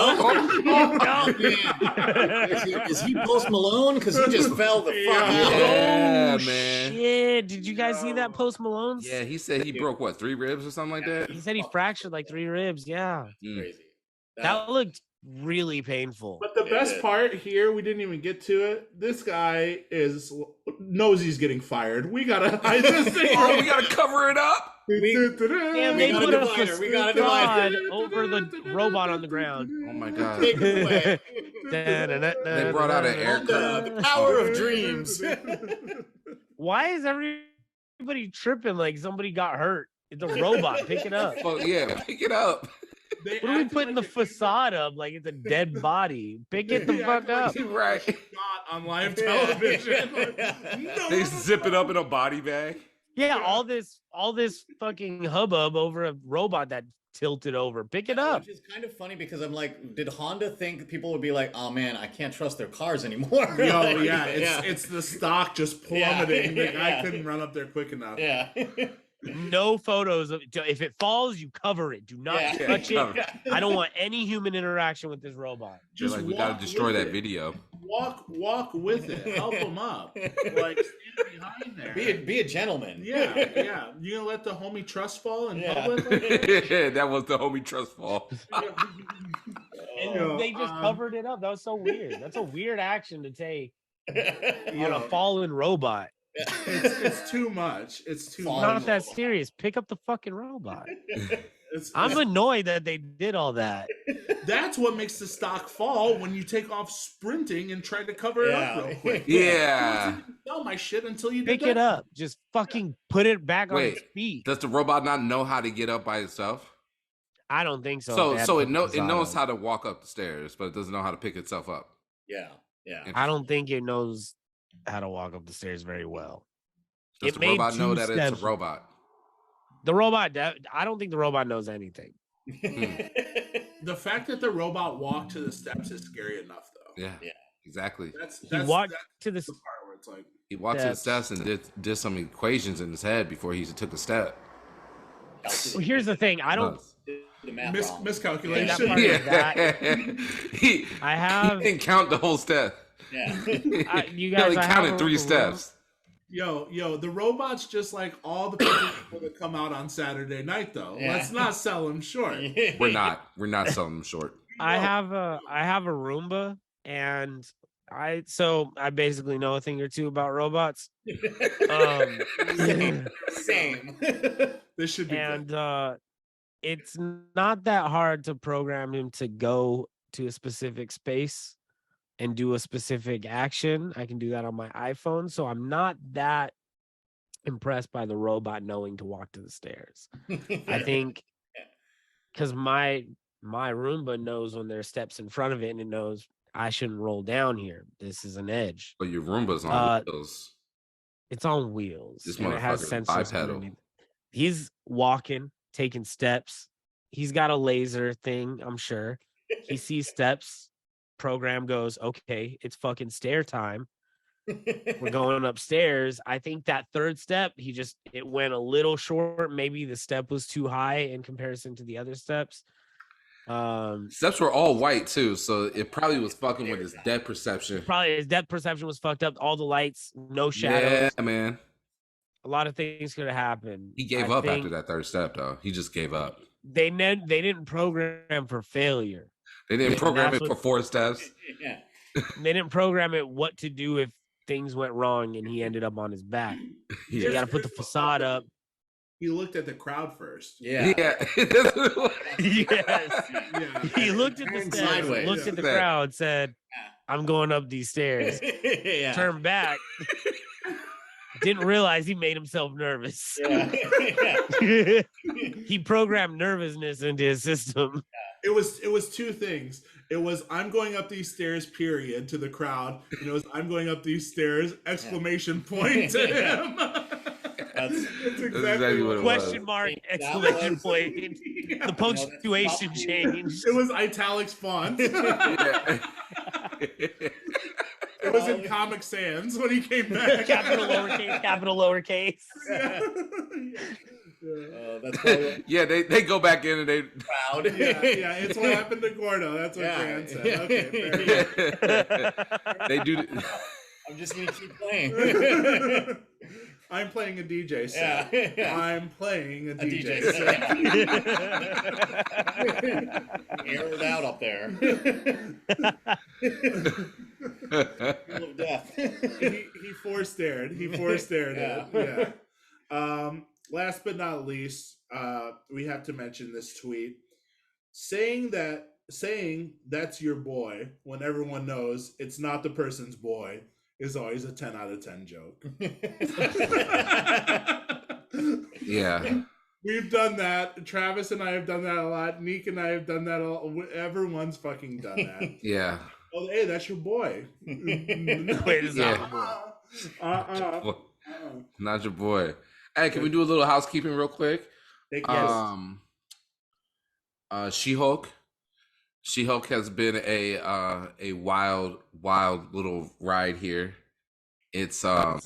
Is he Post Malone? Because he just fell the fuck out. Yeah, Oh, man. shit. Did you guys see that Post Malone's? Yeah, he said he broke what, 3 ribs or something like that. He said he fractured like 3 ribs. Yeah. Crazy. That looked really painful. But the best part here, we didn't even get to it. This guy knows he's getting fired. We gotta hide this thing. Oh, we gotta cover it up. Damn, they put a facade over the robot on the ground. Oh my god. Take it away. They brought out an air curtain. The power of dreams. Why is everybody tripping like somebody got hurt? It's a robot. Pick it up. Well, yeah, pick it up. What are we putting the facade up like it's a dead body? Pick it the fuck up. Right. Not on live television. They zip it up in a body bag. Yeah, all this fucking hubbub over a robot that tilted over. Pick it up. Which is kind of funny because I'm like, did Honda think people would be like, oh man, I can't trust their cars anymore? It's the stock just plummeting. The guy couldn't run up there quick enough. Yeah. No photos of if it falls, you cover it. Do not touch it. I don't want any human interaction with this robot. Just like we gotta destroy that video. Walk with it. Help him up. Like stand behind there. Be a gentleman. Yeah. You gonna let the homie trust fall in public? That was the homie trust fall. And they just covered it up. That was so weird. That's a weird action to take on a fallen robot. It's too much. It's too much. Not that serious. Pick up the fucking robot. I'm annoyed that they did all that. That's what makes the stock fall when you take off sprinting and try to cover it up real quick. Yeah. Sell my shit until you pick it up. Just fucking put it back on its feet. Does the robot not know how to get up by itself? I don't think so. So it knows how to walk up the stairs, but it doesn't know how to pick itself up. Yeah. I don't think it knows how to walk up the stairs very well. Does the robot know that it's a robot? The robot, I don't think the robot knows anything. The fact that the robot walked to the steps is scary enough, though. Yeah. Exactly. He walked to the part where it's like he walked to the steps and did some equations in his head before he took a step. Well, here's the thing. I don't. Miscalculation. He didn't count the whole step. Yeah. You guys only counted 3 steps. Yo, the robot's just like all the people that come out on Saturday night, though. Yeah. Let's not sell them short. We're not selling them short. I have a Roomba, and I basically know a thing or two about robots. Same. This should be good. It's not that hard to program him to go to a specific space and do a specific action. I can do that on my iPhone, so I'm not that impressed by the robot knowing to walk to the stairs. I think because my Roomba knows when there's steps in front of it, and it knows I shouldn't roll down here. This is an edge. But your Roomba's on wheels. It's on wheels. This and it has motherfucker's sensors bipedal. underneath. He's walking, taking steps. He's got a laser thing, I'm sure. He sees steps. Program goes, okay, it's fucking stair time. We're going upstairs. I think that 3rd step, it went a little short. Maybe the step was too high in comparison to the other steps. Steps were all white too, so it probably was fucking with his depth perception. Probably his depth perception was fucked up. All the lights, no shadows. Yeah, man. A lot of things could have happened. He gave up after that 3rd step, though. He just gave up. They didn't program for failure. They didn't program it for 4 steps. Yeah. They didn't program it what to do if things went wrong and he ended up on his back. Yeah. You got to put the facade up. He looked at the crowd first. Yeah. Yes. Yeah. He looked at the steps, looked at the crowd, said, I'm going up these stairs. Yeah. Turned back. Didn't realize he made himself nervous. Yeah. He programmed nervousness into his system. It was 2 things. It was I'm going up these stairs, period, to the crowd. And it was I'm going up these stairs, exclamation point to him. That's exactly what it Question mark, exclamation point. Yeah. The punctuation changed. It was italics font. It was in Comic Sans when he came back. Capital lowercase, capital lowercase. Yeah. That's probably Yeah, they go back in and they proud. Yeah, it's what happened to Gordo. That's what Grant said. Okay, fair enough. they do. I'm just gonna keep playing. I'm playing a DJ set. Yeah. I'm playing a DJ set. Air it out up there. Wheel of death. He force-stared. He force-stared it. Yeah. Last but not least, we have to mention this tweet. Saying that's your boy when everyone knows it's not the person's boy is always a 10 out of 10 joke. Yeah. We've done that. Travis and I have done that a lot. Neek and I have done that a lot. Everyone's fucking done that. Yeah. Oh, hey, that's your boy. Wait, it's not your boy. Not your boy. Hey, can we do a little housekeeping real quick? She-Hulk. She-Hulk has been a wild little ride here. It's I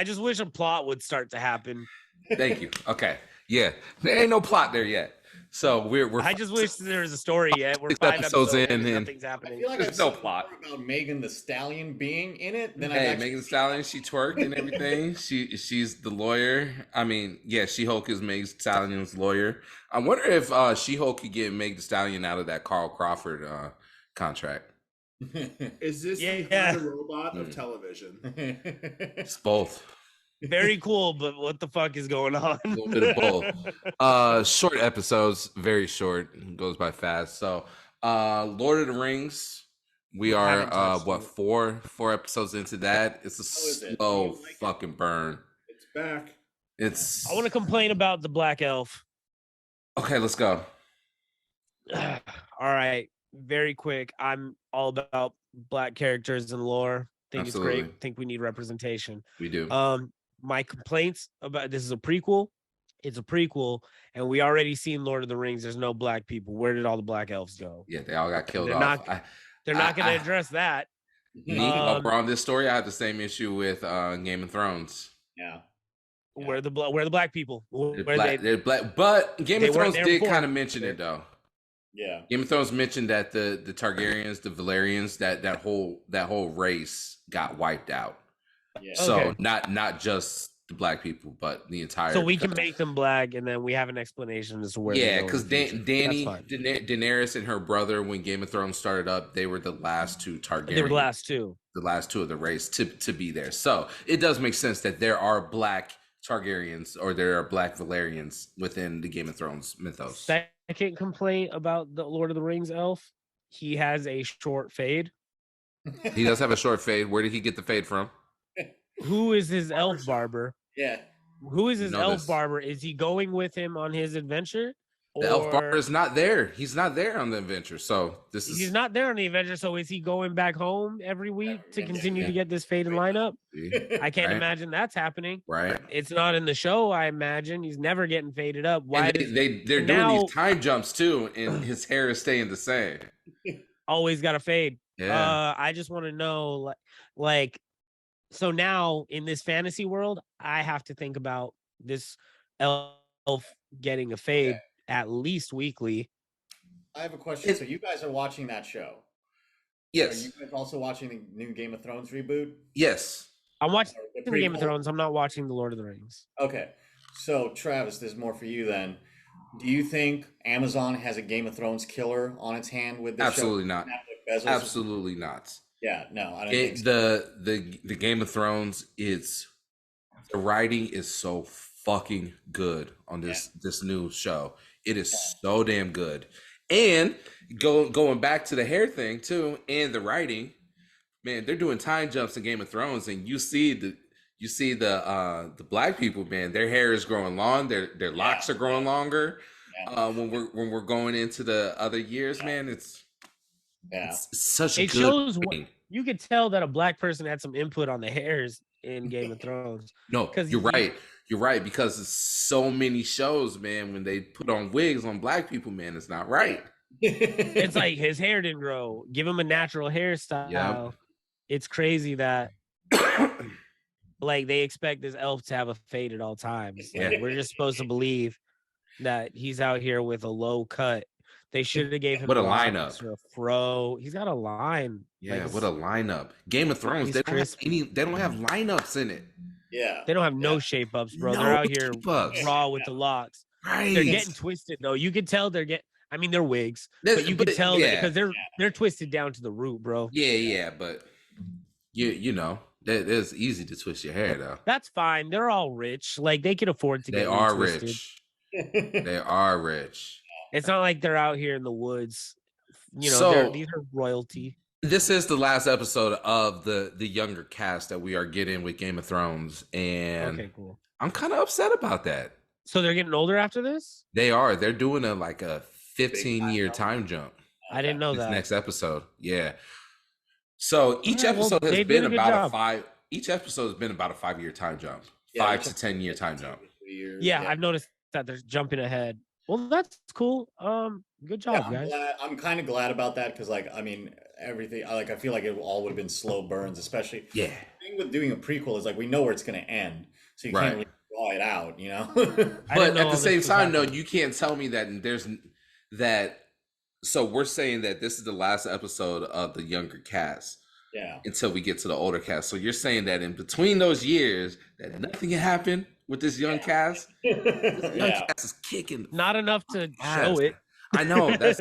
just wish a plot would start to happen. Thank you. Okay. Yeah. There ain't no plot there yet. So we're I just wish there was a story yet. We're 5 episodes in and and nothing's happening. I feel like There's no plot about Megan the Stallion being in it. Then Hey, Megan Thee Stallion, she twerked and everything. She's the lawyer. I mean, yeah, She-Hulk is Megan Thee Stallion's lawyer. I wonder if She-Hulk could get Megan Thee Stallion out of that Carl Crawford contract. Is this the robot of television? It's both. Very cool, but what the fuck is going on? A little bit of both. Short episodes, very short. Goes by fast. So, Lord of the Rings. We are four episodes into that. It's a slow fucking burn. It's back. It's. I want to complain about the Black Elf. Okay, let's go. All right, very quick. I'm all about Black characters and lore. Think Absolutely. It's great. Think we need representation. We do. My complaints about this is a prequel. It's a prequel, and we already seen Lord of the Rings. There's no black people. Where did all the black elves go? Yeah, they all got killed They're off. They're not going to address that. While we're on this story, I have the same issue with Game of Thrones. Yeah. Where the black people? They're black, but Game of Thrones did kind of mention it though. Yeah. Game of Thrones mentioned that the Targaryens, the Valerians, that whole race got wiped out. Yeah. So not just the black people, but the entire. So we can make them black, and then we have an explanation as to where. Yeah, because Daenerys and her brother, when Game of Thrones started up, they were the last two Targaryens. They were the last two of the race to be there. So it does make sense that there are black Targaryens or there are black Valerians within the Game of Thrones mythos. Second complaint about the Lord of the Rings elf: he has a short fade. He does have a short fade. Where did he get the fade from? Who is his elf barber? Yeah. Who is his elf barber? Is he going with him on his adventure? The elf barber is not there. He's not there on the adventure. So he's not there on the adventure. So is he going back home every week to continue to get this faded lineup? I can't imagine that's happening. Right. It's not in the show. I imagine he's never getting faded up. Why? They're doing these time jumps too, and his hair is staying the same. Always got to fade. Yeah. I just want to know, like. So now in this fantasy world, I have to think about this elf getting a fade at least weekly. I have a question. So you guys are watching that show? Yes. Are you guys also watching the new Game of Thrones reboot? Yes. I'm watching the Game of Thrones. I'm not watching the Lord of the Rings. Okay. So Travis, there's more for you then. Do you think Amazon has a Game of Thrones killer on its hand with this Absolutely show? not. Absolutely not. Yeah, no, I don't think so. The Game of Thrones, the writing is so fucking good on this new show. It is so damn good. And going back to the hair thing too, and the writing, man, they're doing time jumps in Game of Thrones, and you see the black people, man, their hair is growing long, their locks are growing longer. Yeah. When we're going into the other years, man, it's such a good shows you could tell that a black person had some input on the hairs in Game of Thrones. No, because you're right, because it's so many shows, man, when they put on wigs on black people, man, it's not right. It's like his hair didn't grow. Give him a natural hairstyle. Yep. It's crazy that like they expect this elf to have a fade at all times. Like, Yeah. we're just supposed to believe that he's out here with a low cut. They should have gave him What a locks lineup. or a fro. He's got a line. Yeah, like, what a lineup. Game of Thrones, He's they don't have crispy. they don't have lineups in it. Yeah. They don't have no shape ups, bro. No They're out here shape-ups. raw with the locks. Right. They're getting twisted though. You can tell they're getting. I mean, they're wigs, but you can tell that because they're twisted down to the root, bro. Yeah, but you know that it's easy to twist your hair though. That's fine. They're all rich. Like they can afford to. They get are twisted. rich. They are rich. It's not like they're out here in the woods. You know, So- these are royalty. This is the last episode of the younger cast that we are getting with Game of Thrones, and Okay, cool. I'm kind of upset about that. So they're getting older after this? They are. They're doing a 15-year time jump. I didn't know This that. next episode. Yeah. So each Alright, well, episode they has did been a good about job. a 5. Each episode has been about a 5-year time jump. Yeah, 5 to 10-year time jump. Yeah, I've noticed that they're jumping ahead. Well, that's cool. Good job, guys. I'm kind of glad about that because, like, I mean, everything. I feel like it all would have been slow burns, especially. Yeah. The thing with doing a prequel is like we know where it's going to end, so you Right. can't really draw it out, you know. I didn't But know at all the this same was time, no, happening. you can't tell me that there's that. So we're saying that this is the last episode of the younger cast Yeah. until we get to the older cast. So you're saying that in between those years that nothing can happen with this young cast. This young Yeah. cast is kicking. Not enough to ass. show it. I know this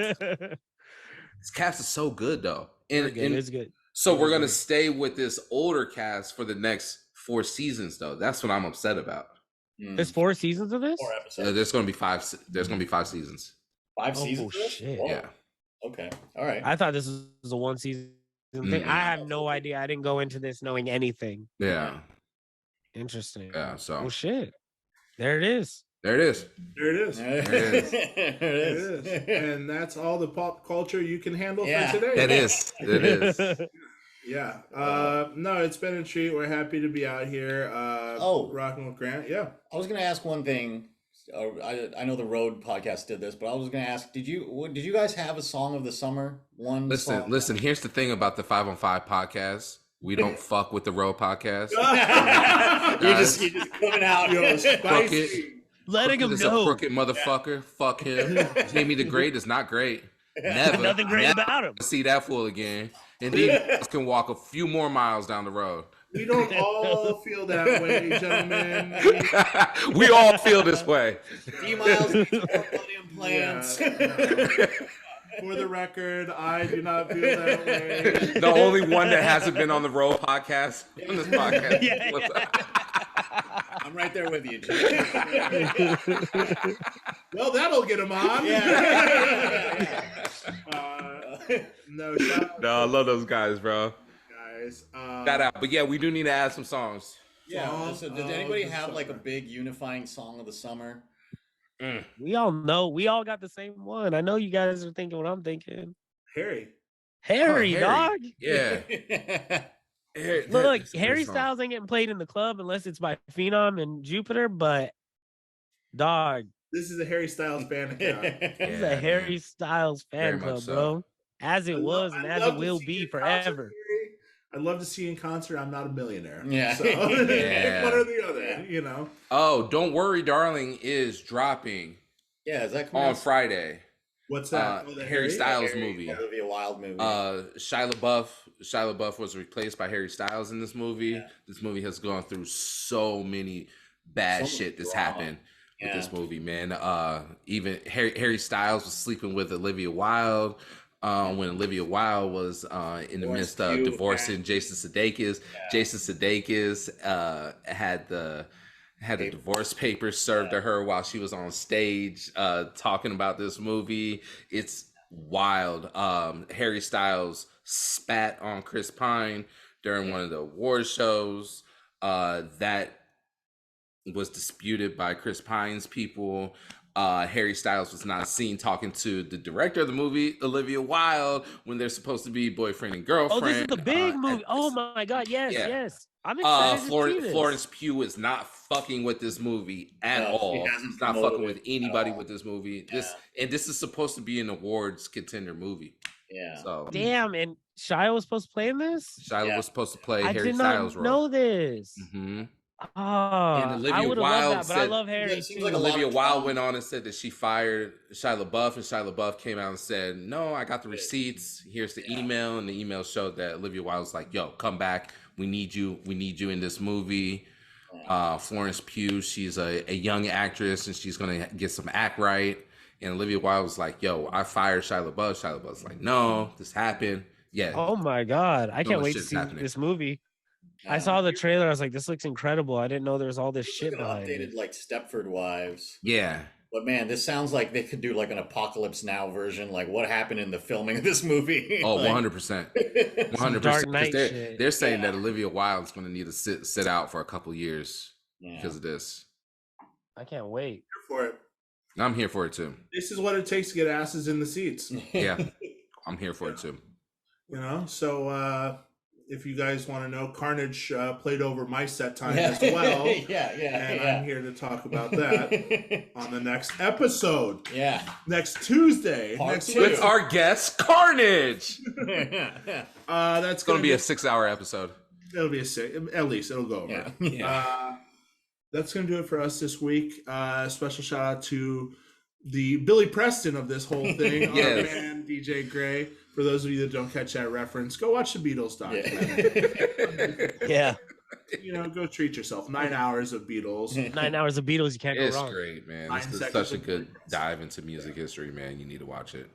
It's cast is so good though, and good. It's good. so we're gonna good. stay with this older cast for the next 4 seasons though. That's what I'm upset about. There's 4 seasons of this? 4 episodes. There's gonna be 5. There's gonna be 5 seasons. 5 Oh, seasons. of this? shit. Whoa. Yeah. Okay. All right. I thought this was a 1 season thing. Mm. I have no idea. I didn't go into this knowing anything. Yeah. Interesting. Yeah. So Well, shit. There it is. there it is. There it is. There it is. There It is. And that's all the pop culture you can handle Yeah. for today. It is. It is. Yeah. No, it's been a treat. We're happy to be out here. Rocking with Grant. Yeah. I was going to ask one thing. I know the Road podcast did this, but I was going to ask: Did you guys have a song of the summer? Listen. Here's the thing about the 5 on 5 podcast. We don't fuck with the Road podcast. you're just coming out. Yo, Fuck spicy. it. Letting him This know. a crooked motherfucker. Fuck him. Jamie the Great is not great. Never. Nothing great never about him. see that fool again. And then can walk a few more miles down the road. We don't all feel that way, gentlemen. We all feel this way. 3 miles implants. For the record, I do not feel that way. The only one that hasn't been on the Road podcast on this podcast. Yeah. I'm right there with you. Well, that'll get him on. Yeah. No, shout out, No, I love those guys, bro. guys. Shout out. But yeah, we do need to add some songs. Yeah. Song So did of anybody the have like a summer. big unifying song of the summer? We all know. We all got the same one. I know you guys are thinking what I'm thinking. Harry. Harry, Harry. dog. Yeah. Look, That's a Harry good song. Styles ain't getting played in the club unless it's by Phenom and Jupiter, but dog, This is a Harry Styles fan account. this is Yeah, a Harry man. Styles Very fan much club, so. bro. As it was and I'd as love it to will see be you in concert, forever. Harry. I'd love to see you in concert. I'm not a millionaire. Yeah. So Yeah. one or the other, Yeah. you know. Oh, Don't Worry, Darling is dropping Yeah, is that coming on out? Friday. What's that? Uh, Harry Styles Harry, movie. That'll be a wild movie. Shia LaBeouf was replaced by Harry Styles in this movie. Yeah. This movie has gone through so many bad So much shit that's drama. happened with Yeah. this movie, man. Even Harry Styles was sleeping with Olivia Wilde when Olivia Wilde was in the midst of Divorced divorcing Jason Sudeikis. Yeah. Jason Sudeikis had the divorce papers served to her while she was on stage talking about this movie. It's wild. Harry Styles spat on Chris Pine during one of the award shows. That was disputed by Chris Pine's people. Harry Styles was not seen talking to the director of the movie, Olivia Wilde, when they're supposed to be boyfriend and girlfriend. Oh, this is the big at movie. this- Oh my god, yes, Yeah. yes. I'm excited to see this. Florence Pugh is not fucking with this movie at No, she all. hasn't It's not promoted fucking with it at anybody all. with this movie. Yeah. This is supposed to be an awards contender movie. Yeah. So Damn, and Shia was supposed to play in this? Shia Yeah. was supposed to play I Harry did Styles' not role. know this. Mm-hmm. I Olivia would have loved Wilde that, but I said- love Harry It seems too. like a lot Olivia of Wilde drama. went on and said that she fired Shia LaBeouf, and Shia LaBeouf came out and said, "No, I got the receipts. Here's the email," and the email showed that Olivia Wilde was like, "Yo, come back. We need you. We need you in this movie." Florence Pugh, she's a young actress, and she's gonna get some act right. And Olivia Wilde was like, "Yo, I fired Shia LaBeouf." Shia LaBeouf's like, "No, this happened." Yeah. Oh my god, I can't this wait to shit's see happening. this movie. I Yeah. saw the trailer. I was like, this looks incredible. I didn't know there was all this It's shit like an behind updated it. like Stepford Wives. Yeah. But man, this sounds like they could do like an Apocalypse Now version, like what happened in the filming of this movie. Oh, Like- 100%. Some 100%. Dark 'Cause Knight they're, shit. they're saying Yeah. that Olivia Wilde's going to need to sit out for a couple years Yeah. because of this. I can't wait. For it. I'm here for it too. This is what it takes to get asses in the seats. Yeah, I'm here for it too. You know, so if you guys want to know, Carnage played over my set time Yeah. as well. yeah, And yeah. I'm here to talk about that on the next episode. Yeah. Next Tuesday. Part Next two. With week. our guest, Carnage. That's It's going to be a 6-hour episode. It'll be a 6. At least it'll go over. Yeah. That's going to do it for us this week. Special shout out to the Billy Preston of this whole thing, Yes. our man DJ Gre. For those of you that don't catch that reference, go watch the Beatles documentary. Yeah. You know, go treat yourself. 9 hours of Beatles. 9 hours of Beatles, you can't go It's wrong. great, man. 9 This is seconds such a of good Billy dive into music history, man. You need to watch it.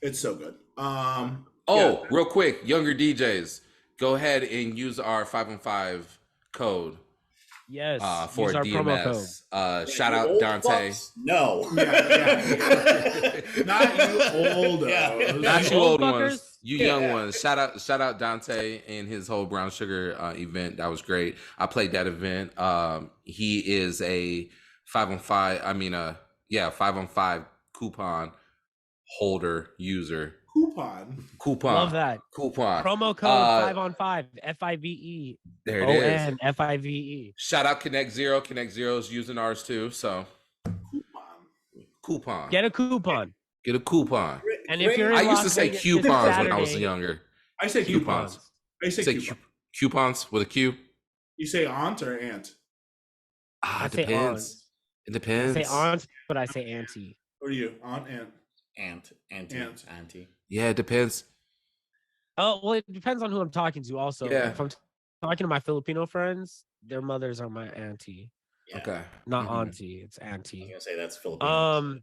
It's so good. Oh, real quick, younger DJs, go ahead and use our 515 code Yes. for use our promo code. DMS. Shout You out old Dante. fucks? No. Not you oldos. Yeah. Not you Old old fuckers? ones, you young ones. Shout out Dante and his whole Brown Sugar event. That was great. I played that event. He is a 515 coupon holder user. Coupon. Love that. Coupon. Promo code 5on5 FIVE. There it is. ON FIVE. Shout out Connect Zero. Connect Zero is using ours too. So coupon. Get a coupon. Get a coupon. And if you're in I used Las to say Vegas this coupons when I was Saturday- younger. I say coupons. I say Say coupon. coupons with a Q. You say aunt or aunt? Ah, I it say depends. It I depends. say aunt, but I say auntie. What are you? Aunt, aunt. Auntie. Yeah, it depends. Oh, well, it depends on who I'm talking to. Also, Yeah. if I'm talking to my Filipino friends, their mothers are my auntie, Yeah. Okay. not Mhm. auntie. It's I was auntie. gonna say that's Filipino.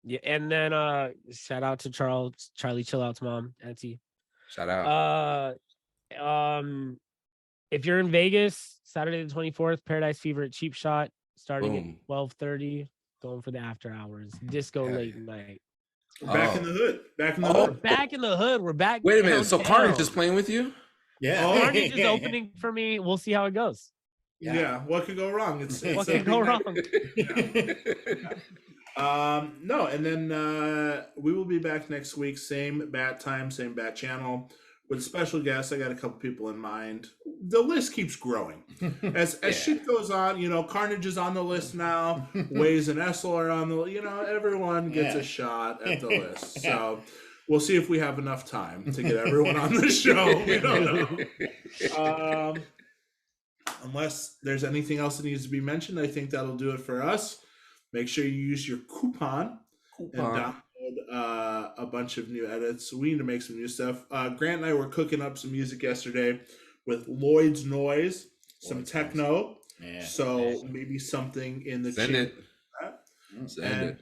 Yeah, and then shout out to Charlie Chill Out's mom, auntie. Shout out. If you're in Vegas, Saturday the 24th, Paradise Fever at Cheap Shot, starting Boom. at 12:30, going for the after hours, disco Hell late yeah. night. We're back Oh. in the hood. Back in the Oh. hood. Back in the hood, we're back. Wait a minute. So downtown. Carnage is playing with you? Yeah. Carnage is opening for me. We'll see how it goes. Yeah. What could go wrong? It's What a could go big wrong? night. No, and then we will be back next week. Same bat time, same bat channel. With special guests, I got a couple people in mind. The list keeps growing as shit goes on. You know, Carnage is on the list now. Waze and Essel are on the. You know, everyone gets Yeah. a shot at the list. So we'll see if we have enough time to get everyone on the show. We don't know. Unless there's anything else that needs to be mentioned, I think that'll do it for us. Make sure you use your coupon. And download a bunch of new edits. We need to make some new stuff. Grant and I were cooking up some music yesterday with Lloyd's Noise, some Lloyd's techno. Yeah. So maybe something in the Send it. And Send it.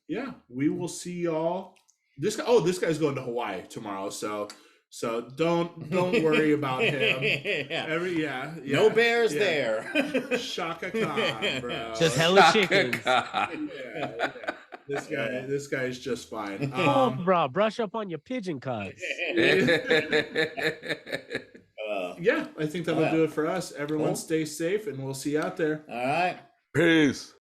yeah, we will see y'all. This guy's going to Hawaii tomorrow. So don't worry about him. Yeah. Yeah. No bears yeah. there. Shaka Khan, bro. Just hella Shaka chickens. Khan. Yeah. This guy's just fine. Oh, bro, brush up on your pigeon cuts. Yeah, I think that'll Yeah. do it for us. Everyone Cool. stay safe, and we'll see you out there. All right. Peace.